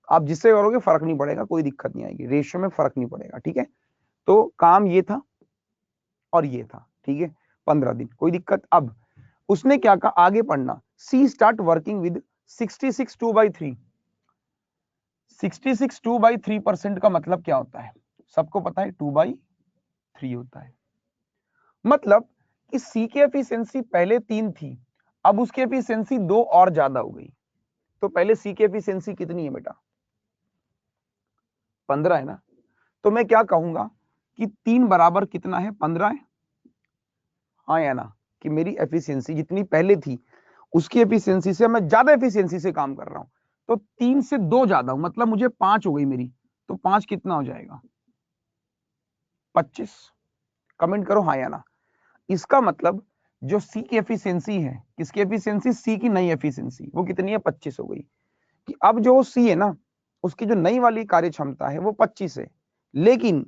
आप जिससे करोगे फर्क नहीं पड़ेगा, कोई दिक्कत नहीं आएगी, रेशियो में फर्क नहीं पड़ेगा। ठीक है, तो काम ये था और ये था, ठीक है, 15 दिन, कोई दिक्कत। अब उसने क्या कहा, आगे पढ़ना, सी स्टार्ट वर्किंग विद 66 2/3। 66 2/3% का मतलब क्या होता है? सबको पता है 2/3 होता है। मतलब कि सी की एफिशिएंसी पहले 3 थी, अब उसकी एफिशिएंसी 2 और ज्यादा हो गई। तो पहले सी की एफिशिएंसी कितनी है बेटा? 15 है ना? तो मैं क्या कहूंगा कि 3 बराबर कितना है? 15 है, हाँ या ना? कि मेरी एफिशिएंसी जितनी पहले थी उसकी एफिशिएंसी से मैं ज्यादा एफिशिएंसी से काम कर रहा हूं, तो 3 से 2 ज्यादा हूं, मतलब मुझे 5 हो गई मेरी। तो 5 कितना हो जाएगा? 25। कमेंट करो हाँ या ना। इसका मतलब जो सी की एफिशिएंसी है, किसकी एफिशिएंसी, सी की नई एफिशिएंसी, वो कितनी है, 25 हो गई। कि अब जो सी है ना, उसकी जो नई वाली कार्य क्षमता है वो 25 है, लेकिन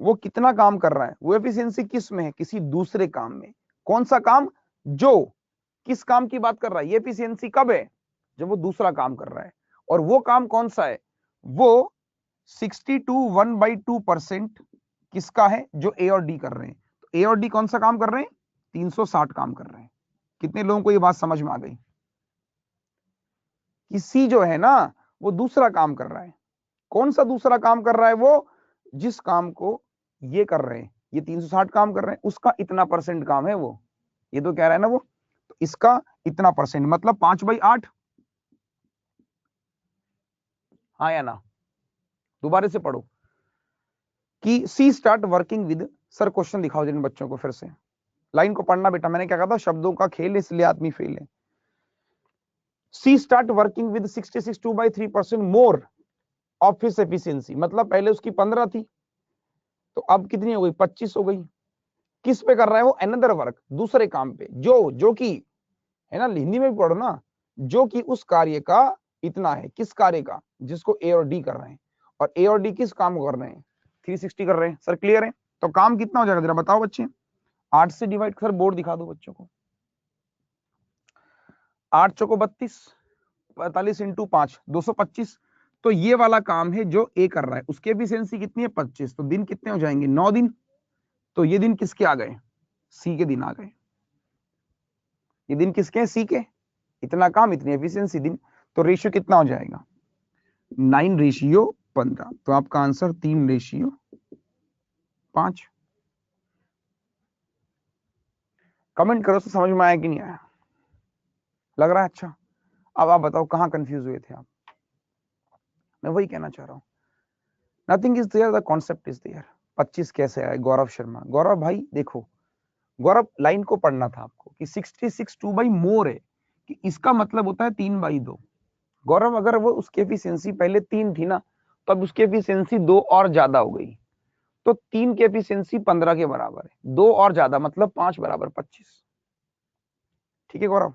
वो कितना काम कर रहा है, वो एफिशिएंसी किस में है, किसी दूसरे काम में। कौन सा काम, जो किस काम की बात कर रहा है, ये एफिशिएंसी कब है, जब वो दूसरा काम कर रहा है। और वो काम कौन सा है, वो 62 1/2% किसका है, जो ए और डी कर रहे हैं। तो ए और डी कौन सा काम कर रहे हैं, 360 काम कर रहे हैं। कितने लोगों को ये बात समझ में आ गई कि सी जो है ना, वो दूसरा काम कर रहा है। कौन सा दूसरा काम कर रहा है, वो जिस काम को ये कर रहे हैं, ये 360 काम कर रहे हैं, उसका इतना परसेंट काम है वो, ये तो कह रहा है ना वो। तो इसका इतना परसेंट मतलब 5/8। हाँ या ना, दोबारा से पढ़ो कि C start working with, sir question दिखाओ जिन बच्चों को, फिर से लाइन को पढ़ना बेटा, मैंने क्या कहा था, शब्दों का खेल, इसलिए आदमी फेल है। C start working with 66 2/3% more of his efficiency, मतलब पहले उसकी 15 थी, तो अब कितनी हो गई, 25 हो गई। किस पे कर रहा है वो, अनदर वर्क, दूसरे काम पे, जो कि है ना, हिंदी में भी पढ़ो ना, जो कि उस कार्य का इतना है, किस कार्य का, जिसको ए और डी कर रहे हैं। और ए और डी किस काम को कर रहे हैं, 360 कर रहे हैं। सर क्लियर है, तो काम कितना हो जाएगा जरा बताओ बच्चे, 8 से डिवाइड, सर बोर्ड दिखा दो बच्चों को, 8 चौको 32, 45 इंटू 5 225। तो ये वाला काम है जो ए कर रहा है, उसकी एफिशिएंसी कितनी है, 25। तो दिन कितने हो जाएंगे, 9 दिन। तो ये दिन किसके आ गए, सी के दिन आ गए। ये दिन किसके हैं, सी के, इतना काम इतनी एफिशिएंसी दिन। तो रेशियो कितना हो जाएगा, 9:15। तो आपका आंसर 3:5। कमेंट करो तो समझ में आया कि नहीं आया, लग रहा है अच्छा। अब आप बताओ कहां कंफ्यूज हुए थे आप, मैं वही कहना चाह रहा हूं, nothing is there, the concept is there. 25 कैसे आए, गौरव शर्मा, गौरव भाई देखो, गौरव लाइन को पढ़ना था आपको कि 66 2/मोर है, कि इसका मतलब होता है 3/2। गौरव अगर वो उसकी एफिशिएंसी पहले 3 थी ना, तो अब उसकी एफिशिएंसी 2 और ज्यादा हो गई। तो 3 की एफिशिएंसी 15 के बराबर है, 2 और ज्यादा मतलब 5 बराबर 25। ठीक है गौरव,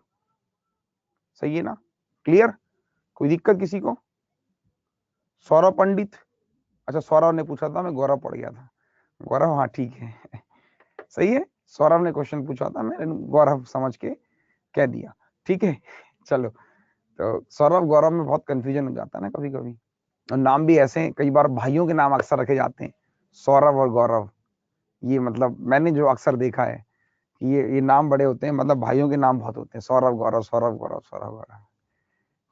सही है ना, क्लियर, कोई दिक्कत किसी को। सौरभ पंडित, अच्छा सौरभ ने पूछा था, मैं गौरव पढ़ गया था। गौरव हाँ ठीक है सही है, सौरभ ने क्वेश्चन पूछा था, मैंने गौरव समझ के कह दिया, ठीक है। चलो, तो सौरभ गौरव में बहुत कंफ्यूजन हो जाता है ना कभी कभी, और नाम भी ऐसे कई बार भाइयों के नाम अक्सर रखे जाते हैं, सौरभ और गौरव। ये मतलब मैंने जो अक्सर देखा है कि ये नाम बड़े होते हैं, मतलब भाइयों के नाम बहुत होते हैं, सौरभ गौरव सौरभ गौरव सौरभ गौरव,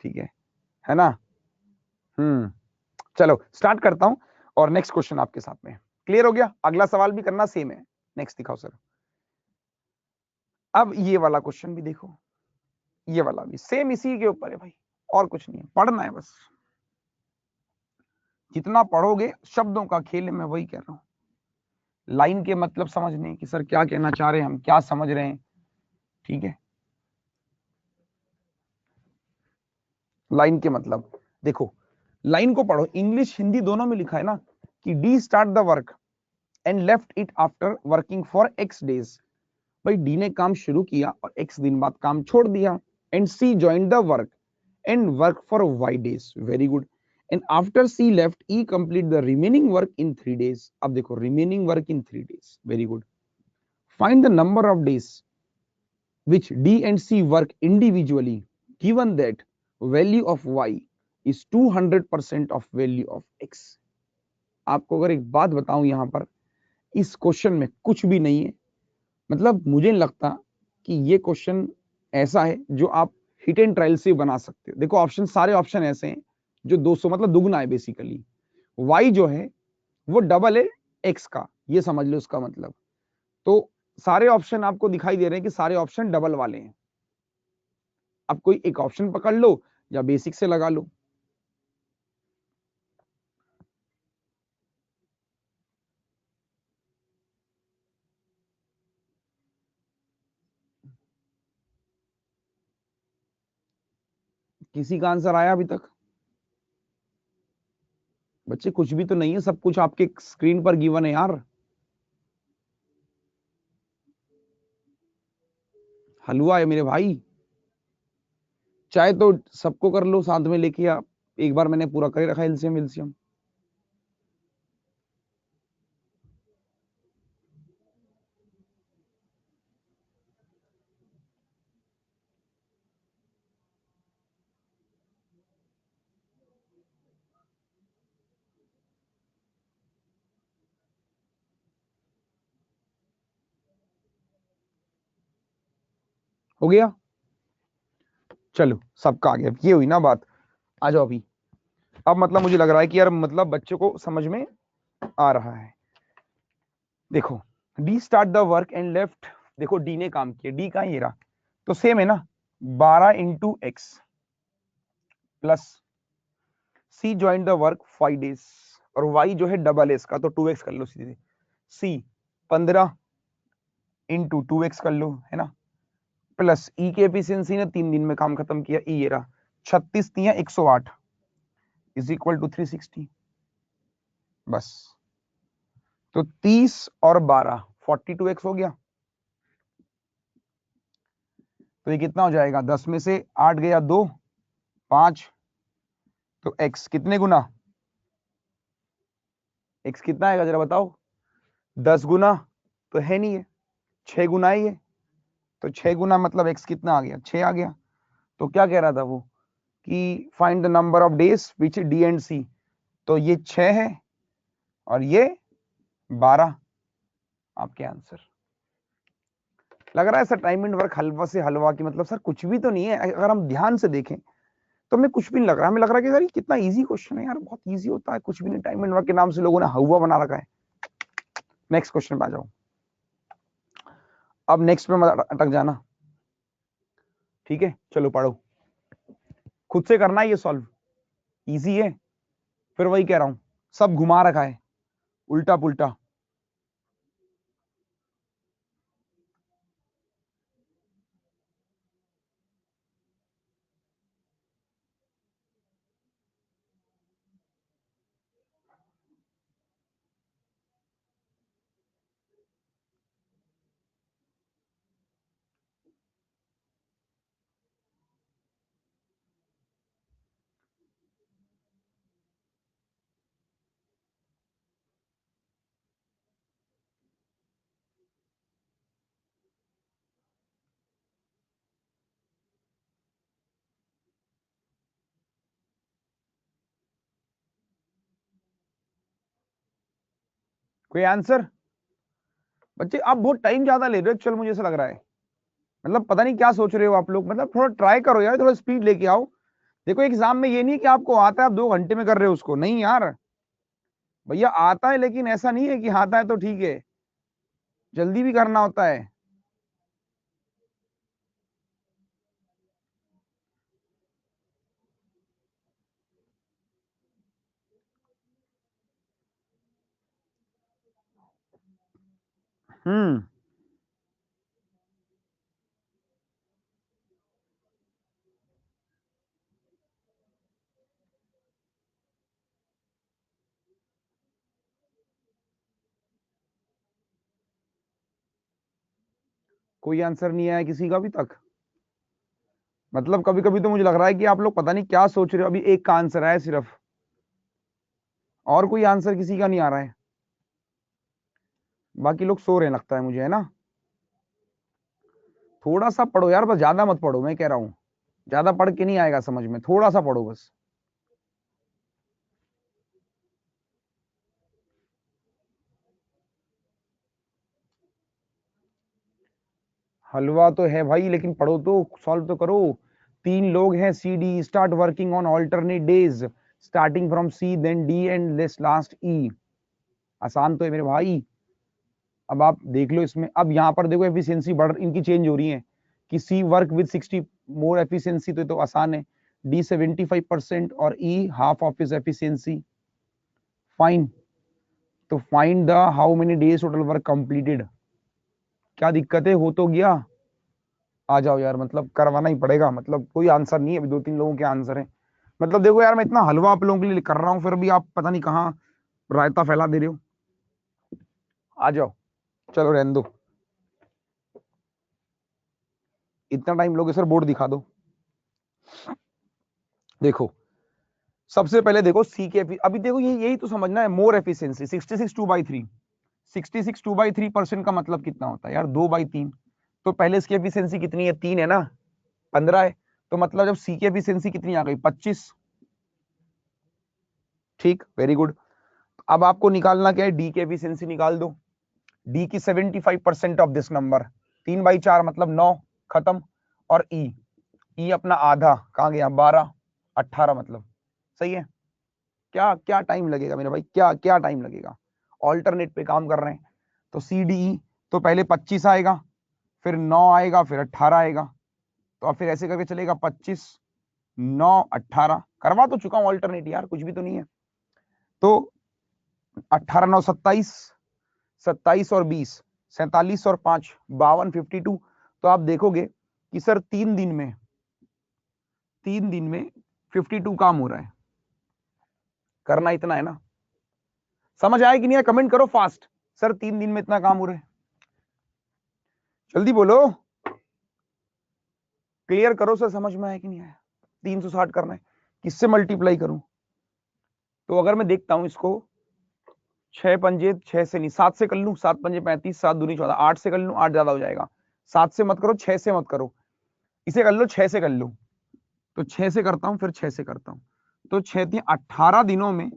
ठीक है ना। चलो स्टार्ट करता हूं, और नेक्स्ट क्वेश्चन आपके साथ में, क्लियर हो गया, अगला सवाल भी करना सेम है। नेक्स्ट दिखाओ सर। अब ये वाला क्वेश्चन भी देखो, ये वाला भी सेम इसी के ऊपर है भाई, और कुछ नहीं है, पढ़ना है बस, जितना पढ़ोगे शब्दों का खेल है, मैं वही कह रहा हूं। लाइन के मतलब समझने कि सर क्या कहना चाह रहे हैं, हम क्या समझ रहे हैं, ठीक है। लाइन के मतलब देखो, लाइन को पढ़ो, इंग्लिश हिंदी दोनों में लिखा है ना कि D start the work and left it after working for x days. भाई डी ने काम शुरू किया और एक्स दिन बाद काम छोड़ दिया, and C join the work and work for Y days, very good. And after C left E complete the remaining work in 3 days। अब देखो remaining work in 3 days, very good. Find the number of days which D and C work individually given that value of y is 200% of value of x। आपको अगर एक बात बताऊं, यहां पर इस क्वेश्चन में कुछ भी नहीं है, मतलब मुझे नहीं लगता कि ये क्वेश्चन ऐसा है जो आप हिट एंड ट्रायल से बना सकते हो। देखो ऑप्शन, सारे ऑप्शन ऐसे हैं जो 200 मतलब दुगना है बेसिकली, y जो है वो डबल है x का, ये समझ लो उसका मतलब। तो सारे ऑप्शन आपको दिखाई दे रहे हैं कि सारे ऑप्शन डबल वाले हैं। अब कोई एक ऑप्शन पकड़ लो या बेसिक से लगा लो। किसी का आंसर आया अभी तक बच्चे, कुछ भी तो नहीं है, सब कुछ आपके स्क्रीन पर गिवन है यार। हलवा है मेरे भाई। चाहे तो सबको कर लो साथ में लेके, आप एक बार मैंने पूरा कर रखा एलसीएम एलसीएम। हो गया, चलो सबका आ गया, ये हुई ना बात। आ जाओ अभी। अब मतलब मुझे लग रहा है कि यार मतलब बच्चे को समझ में आ रहा है। देखो, D start the work and left. देखो डी ने काम किया, डी का ये रहा, तो सेम है ना, 12 × x plus C join the work 5 days, और वाई जो है डबल है इसका, तो 2x कर लो सीधे। सी 15 × 2x कर लो, है ना, प्लस ई की एफिशिएंसी ने 3 दिन में काम खत्म किया, ई ये रहा 36 या 108 इज इक्वल टू 360। बस, तो 30 और 12 42x हो गया। तो ये कितना हो जाएगा, 10 में से 8 गया 2, 5, तो x कितने गुना, x कितना आएगा जरा बताओ, 10 गुना तो है नहीं है, 6 गुना ही है, तो 6 गुना मतलब x कितना आ गया, 6 आ गया। तो क्या कह रहा था वो कि find the number of days which D and C, तो ये 6 है और ये 12, आपके आंसर। लग रहा है सर टाइम एंड वर्क हलवा से हलवा की मतलब सर कुछ भी तो नहीं है, अगर हम ध्यान से देखें तो हमें कुछ भी नहीं लग रहा, हमें लग रहा है कि सर ये कितना इजी क्वेश्चन है यार, बहुत इजी होता है, कुछ भी नहीं, टाइम एंड वर्क के नाम से लोगों ने हवा बना रखा है। नेक्स्ट क्वेश्चन पे आ जाओ। अब नेक्स्ट पे मत अटक जाना, ठीक है, चलो पढ़ो, खुद से करना है ये सॉल्व, इजी है। फिर वही कह रहा हूं, सब घुमा रखा है उल्टा पुल्टा। कोई आंसर बच्चे, आप बहुत टाइम ज्यादा ले रहे हो, चल मुझे ऐसा लग रहा है, मतलब पता नहीं क्या सोच रहे हो आप लोग, मतलब थोड़ा ट्राई करो यार, थोड़ा स्पीड लेके आओ। देखो एग्जाम में ये नहीं कि आपको आता है आप 2 घंटे में कर रहे हो उसको, नहीं यार, भैया आता है, लेकिन ऐसा नहीं है कि आता है तो ठीक है, जल्दी भी करना होता है। हम्म, कोई आंसर नहीं आया किसी का अभी तक, मतलब कभी कभी तो मुझे लग रहा है कि आप लोग पता नहीं क्या सोच रहे हो, अभी एक का आंसर आया सिर्फ, और कोई आंसर किसी का नहीं आ रहा है, बाकी लोग सो रहे हैं लगता है मुझे, है ना। थोड़ा सा पढ़ो यार, बस ज्यादा मत पढ़ो, मैं कह रहा हूँ, ज्यादा पढ़ के नहीं आएगा समझ में, थोड़ा सा पढ़ो बस। हलवा तो है भाई, लेकिन पढ़ो तो, सॉल्व तो करो। 3 लोग हैं, C D start working on alternate days starting from C then D and this last E. आसान तो है मेरे भाई। अब आप देख लो इसमें, अब यहाँ पर देखो एफिशिएंसी बढ़ इनकी चेंज हो रही है, कि C work with 60 more efficiency, तो आसान है, डी 75% और E half of his efficiency. Fine, तो find the how many days total work completed. क्या दिक्कत है, हो तो गया। आ जाओ यार, मतलब करवाना ही पड़ेगा, मतलब कोई आंसर नहीं है, अभी 2-3 लोगों के आंसर है। मतलब देखो यार, मैं इतना हलवा आप लोगों के लिए कर रहा हूँ, फिर भी आप पता नहीं कहाँ रायता फैला दे रहे हो। आ जाओ, चलो रहने दो। इतना टाइम लोगे सर, बोर्ड दिखा दो। देखो सबसे पहले देखो सी के अभी देखो यही तो समझना है, मोर एफिशिएंसी 66 2/3, 66 2/3% का मतलब कितना होता है यार, 2/3। तो पहले इसकी एफिशिएंसी कितनी है, 3 है ना, 15 है। तो मतलब जब सी की एफिशिएंसी कितनी आ गई, 25। ठीक, वेरी गुड। अब आपको निकालना क्या है, डी की एफिशिएंसी निकाल दो। डी की 75% ऑफ दिस नंबर, 3/4 मतलब 9, खत्म। और ई अपना आधा कहां गया, 12, 18 मतलब, सही है। क्या क्या टाइम लगेगा मेरे भाई, क्या क्या टाइम लगेगा, ऑल्टरनेट पे काम कर रहे हैं। तो सी डी ई, तो पहले 25 आएगा, फिर 9 आएगा, फिर 18 आएगा। तो अब फिर ऐसे करके चलेगा, 25 9 18, करवा तो चुका हूं ऑल्टरनेट यार, कुछ भी तो नहीं है। तो 18 9 27, 27 और 20 47 और 5 52, 52। तो आप देखोगे कि सर 3 दिन में 52 काम हो रहा है, करना इतना है ना। समझ आया कि नहीं है, कमेंट करो फास्ट, सर 3 दिन में इतना काम हो रहा है, जल्दी बोलो, क्लियर करो सर, समझ में आया कि नहीं आया। 360 करना है, किससे मल्टीप्लाई करूं। तो अगर मैं देखता हूं इसको, 6 पंजे 6 से नहीं, 7 से कर लूं, 7 पंजे 35, 7 दूनी 14, 8 से कर लूं, 8 ज्यादा हो जाएगा, 7 से मत करो, 6 से मत करो, इसे कर लो, 6 से कर लो। तो 6 से करता हूं, फिर 6 से करता हूं। तो 6 थी 18 दिनों में,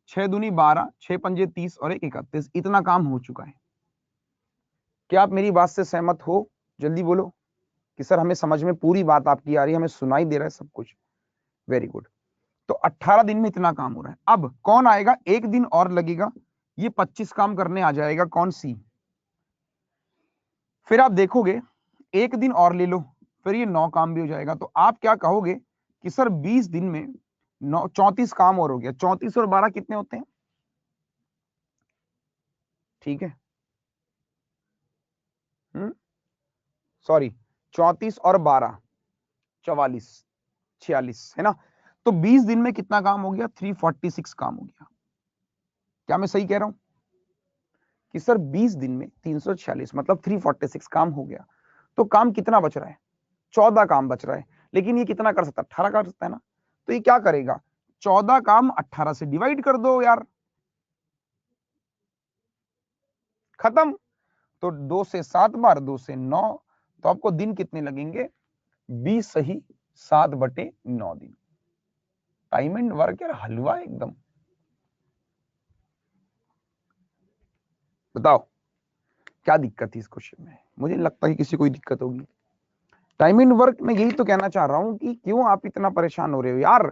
6 दूनी 12, 6 पंजे 30 और 1 31, इतना काम हो चुका है। क्या आप मेरी बात से सहमत हो, जल्दी बोलो कि सर हमें समझ में पूरी बात आपकी आ रही है, हमें सुनाई दे रहा है सब कुछ, वेरी गुड। तो 18 दिन में इतना काम हो रहा है। अब कौन आएगा, एक दिन और लगेगा, ये 25 काम करने आ जाएगा, कौन, सी। फिर आप देखोगे एक दिन और ले लो, फिर ये 9 काम भी हो जाएगा। तो आप क्या कहोगे कि सर 20 दिन में 34 काम और हो गया, 34 और 12 कितने होते हैं, ठीक है, सॉरी, 34 और 12 44 46 है ना। तो 20 दिन में कितना काम हो गया, 346 काम हो गया। क्या मैं सही कह रहा हूं कि सर 20 दिन में 346 मतलब 346 काम हो गया। तो काम कितना बच रहा है, 14 काम बच रहा है। लेकिन ये कितना कर सकता है, 18 कर सकता है ना। तो ये क्या करेगा, 14 काम 18 से डिवाइड कर दो यार, खत्म। तो 2 से 7 बार, 2 से 9, तो आपको दिन कितने लगेंगे, 20 सही 7/9 दिन। टाइम एंड वर्क यार हलवा एकदम। बताओ क्या दिक्कत थी इस क्वेश्चन में, मुझे नहीं लगता कि किसी को दिक्कत होगी। टाइम एंड वर्क में यही तो कहना चाह रहा हूं कि क्यों आप इतना परेशान हो रहे हो यार,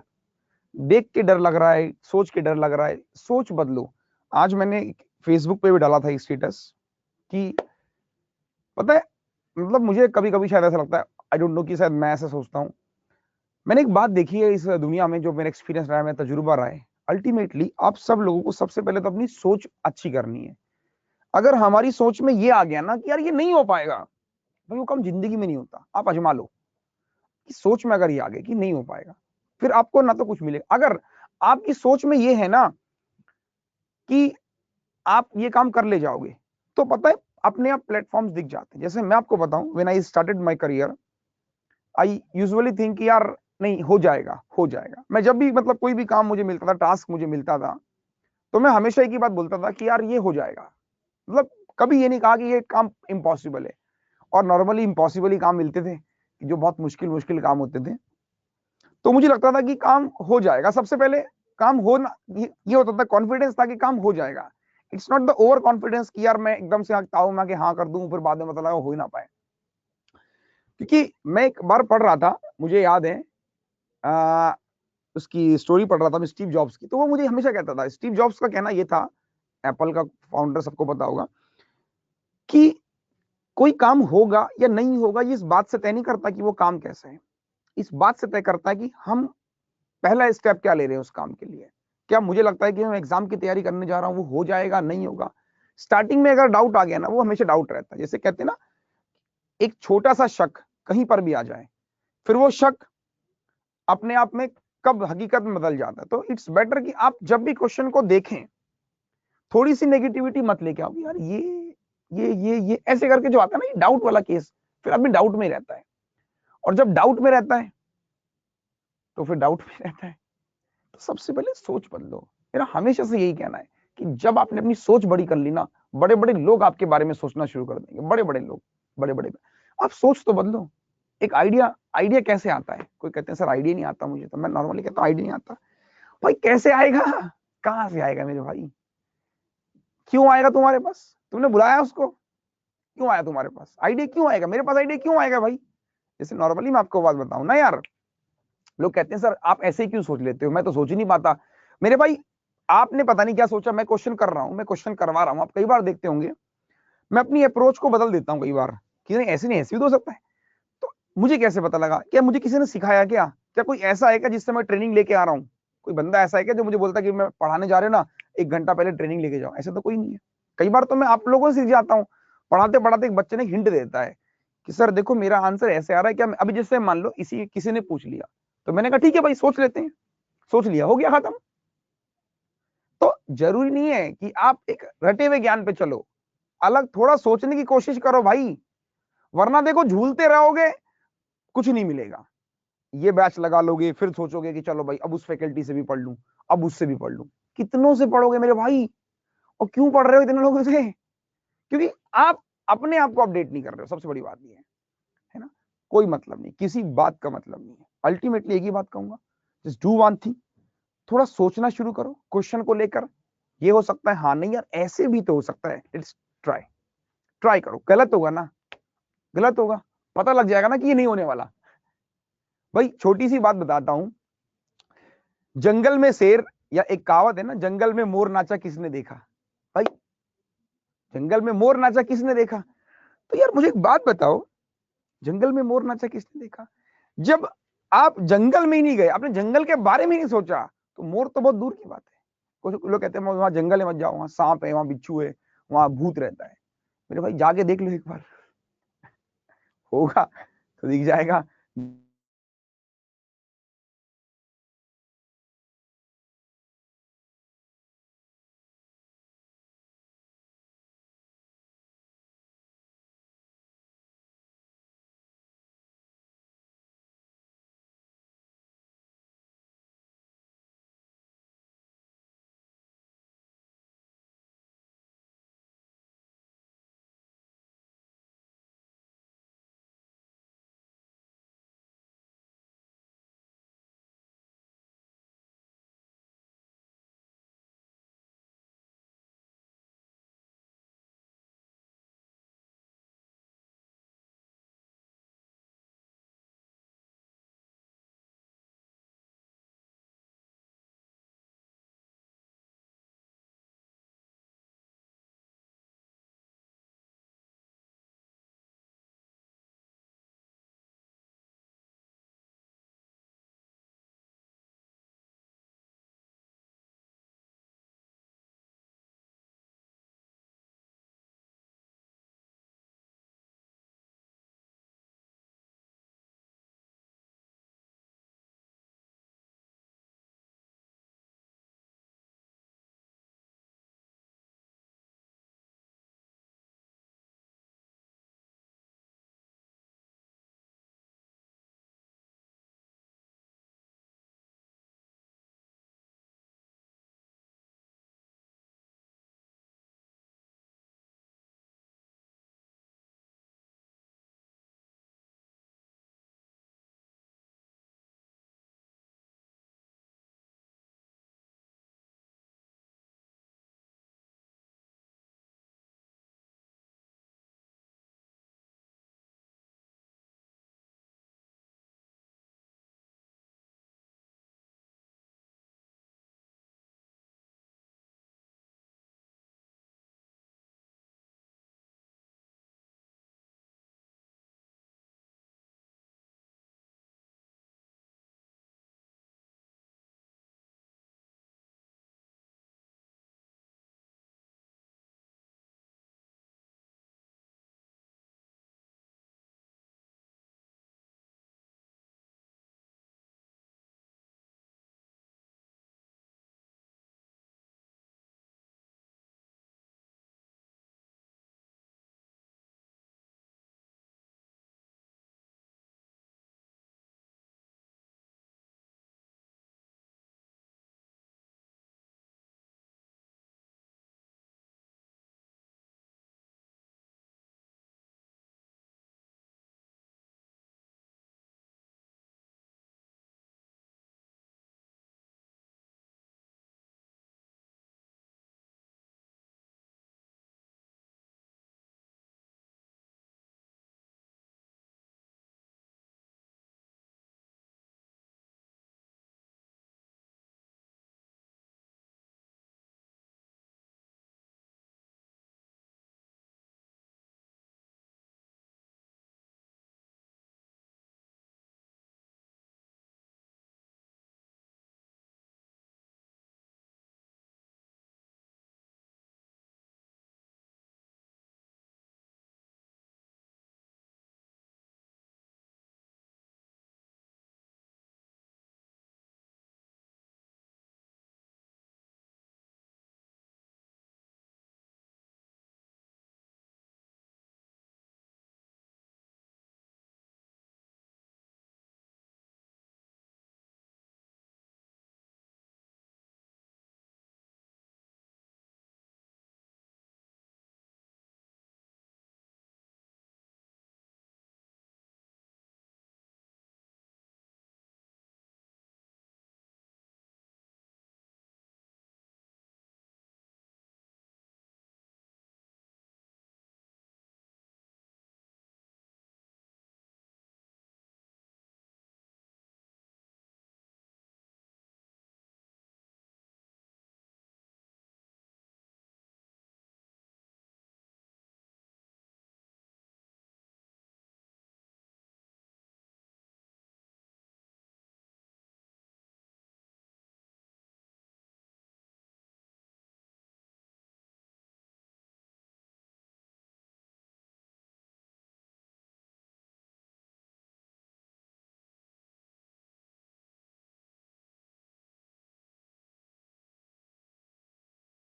देख के डर लग रहा है, सोच के डर लग रहा है, सोच बदलो। आज मैंने फेसबुक पे भी डाला था स्टेटस कि पता है, मतलब मुझे कभी कभी शायद ऐसा लगता है, आई डोंट नो कि शायद मैं ऐसा सोचता हूँ। मैंने एक बात देखी है इस दुनिया में, जो मेरा एक्सपीरियंस रहा है, मेरा तजुर्बा रहा है, अल्टीमेटली आप सब लोगों को सबसे पहले तो अपनी सोच अच्छी करनी है। अगर हमारी सोच में ये आ गया ना कि यार ये नहीं हो पाएगा, भाई वो काम जिंदगी में नहीं होता। आप आजमा लो कि सोच में अगर ये आ गया कि नहीं हो पाएगा, फिर आपको ना तो कुछ मिलेगा। अगर आपकी सोच में ये है ना कि आप ये काम कर ले जाओगे, तो पता है अपने आप प्लेटफॉर्म्स दिख जाते हैं। जैसे मैं आपको बताऊं, when I started my career, I usually think कि यार नहीं हो जाएगा, हो जाएगा। मैं जब भी मतलब कोई भी काम मुझे मिलता था, टास्क मुझे मिलता था, तो मैं हमेशा एक ही बात बोलता था कि यार ये हो जाएगा। मतलब कभी ये नहीं कहा कि ये काम इम्पॉसिबल है। और नॉर्मली इम्पॉसिबल ही काम मिलते थे, जो बहुत मुश्किल मुश्किल काम होते थे। तो मुझे लगता था कि काम हो जाएगा, सबसे पहले काम होना, ये होता था, कॉन्फिडेंस था कि काम हो जाएगा। It's not the over confidence कि यार मैं एकदम से ताऊ मैं कि हाँ कर दूं, फिर बाद में पता लगा हो ही ना पाए। क्योंकि मैं एक बार पढ़ रहा था, मुझे याद है, उसकी स्टोरी पढ़ रहा था मैं, स्टीव जॉब्स की। तो वो मुझे हमेशा कहता था, स्टीव जॉब्स का कहना ये था, एप्पल का फाउंडर, सबको पता होगा, कि कोई काम होगा या नहीं होगा ये इस बात से तय नहीं करता कि वो काम कैसा है, इस बात से तय करता है कि हम पहला स्टेप क्या ले रहे हैं उस काम के लिए। क्या मुझे लगता है कि मैं एग्जाम की तैयारी करने जा रहा हूं, वो हो जाएगा नहीं होगा। स्टार्टिंग में अगर डाउट आ गया ना, वो हमेशा डाउट रहता है। जैसे कहते हैं ना, एक छोटा सा शक कहीं पर भी आ जाए, फिर वो शक अपने आप में कब हकीकत में बदल जाता है। तो इट्स बेटर कि आप जब भी क्वेश्चन को देखें, थोड़ी सी नेगेटिविटी मत लेके आओ यार ये ऐसे करके जो आता है ना, ये डाउट वाला केस, फिर आदमी डाउट में ही रहता है। और जब डाउट में रहता है तो फिर डाउट में रहता है। तो सबसे पहले सोच बदलो। मेरा हमेशा से यही कहना है कि जब आपने अपनी सोच बड़ी कर ली ना, बड़े बड़े लोग आपके बारे में सोचना शुरू कर देंगे। बड़े बड़े लोग, बड़े बड़े। आप सोच तो बदलो। एक आइडिया कैसे आता है? कोई कहते हैं सर आइडिया नहीं आता मुझे, तो मैं नॉर्मली कहता हूँ आइडिया नहीं आता। भाई कैसे आएगा? कहां से आएगा मेरे भाई? क्यों आएगा तुम्हारे पास? तुमने बुलाया उसको? क्यों आया तुम्हारे पास? आइडिया क्यों आएगा मेरे पास? आइडिया क्यों आएगा भाई? जैसे नॉर्मली मैं आपको बात बताऊं ना यार, लोग कहते हैं सर आप ऐसे ही क्यों सोच लेते हो, मैं तो सोच ही नहीं पाता। मेरे भाई आपने पता नहीं क्या सोचा, मैं क्वेश्चन कर रहा हूं, मैं क्वेश्चन करवा रहा हूं। आप कई बार देखते होंगे मैं अपनी अप्रोच को बदल देता हूं कई बार कि नहीं ऐसे नहीं, ऐसे भी तो हो सकता है। तो मुझे कैसे पता लगा? क्या मुझे किसी ने सिखाया? क्या कोई ऐसा है क्या जिससे मैं ट्रेनिंग लेके आ रहा हूँ? कोई बंदा ऐसा है क्या जो मुझे बोलता है कि मैं पढ़ाने जा रहे हो ना, 1 घंटा पहले ट्रेनिंग लेके जाओ? ऐसा तो कोई नहीं है। कई बार तो मैं आप लोगों से सीख जाता हूँ। पढ़ाते पढ़ाते एक बच्चे ने हिंट देता है कि सर देखो मेरा आंसर ऐसे आ रहा है, क्या अभी जैसे मान लो इसी किसी ने पूछ लिया, तो मैंने कहा ठीक है भाई सोच लेते हैं। सोच लिया, हो गया खत्म। तो जरूरी नहीं है कि आप एक रटे हुए ज्ञान पे चलो, अलग थोड़ा सोचने की कोशिश करो भाई। वरना देखो झूलते रहोगे, कुछ नहीं मिलेगा। ये बैच लगा लोगे, फिर सोचोगे कि चलो भाई अब उस फैकल्टी से भी पढ़ लूं, अब उससे भी पढ़ लूं। कितनों से पढ़ोगे मेरे भाई? और क्यों पढ़ रहे हो इतने लोगों से? क्योंकि आप अपने आप को अपडेट नहीं कर रहे हो। सबसे बड़ी बात ये है ना। कोई मतलब नहीं, किसी बात का मतलब नहीं है। अल्टीमेटली एक ही बात कहूंगा, जस्ट डू वन थिंग। थोड़ा सोचना शुरू करो क्वेश्चन को लेकर। ये हो सकता है, हाँ नहीं यार ऐसे भी तो हो सकता है। इट्स ट्राई, ट्राई करो। गलत होगा ना, गलत होगा, पता लग जाएगा ना कि ये नहीं होने वाला। भाई छोटी सी बात बताता हूं, जंगल में शेर, या एक कहावत है ना, जंगल में मोर नाचा किसने देखा? भाई जंगल में मोर नाचा किसने देखा? तो यार मुझे एक बात बताओ, जंगल में मोर नाचा किसने देखा? जब आप जंगल में ही नहीं गए, आपने जंगल के बारे में नहीं सोचा, तो मोर तो बहुत दूर की बात है। कुछ लोग कहते हैं वहां जंगल है मत जाओ, वहां सांप है, वहां बिच्छू है, वहां भूत रहता है। मेरे भाई जाके देख लो एक बार, होगा तो दिख जाएगा।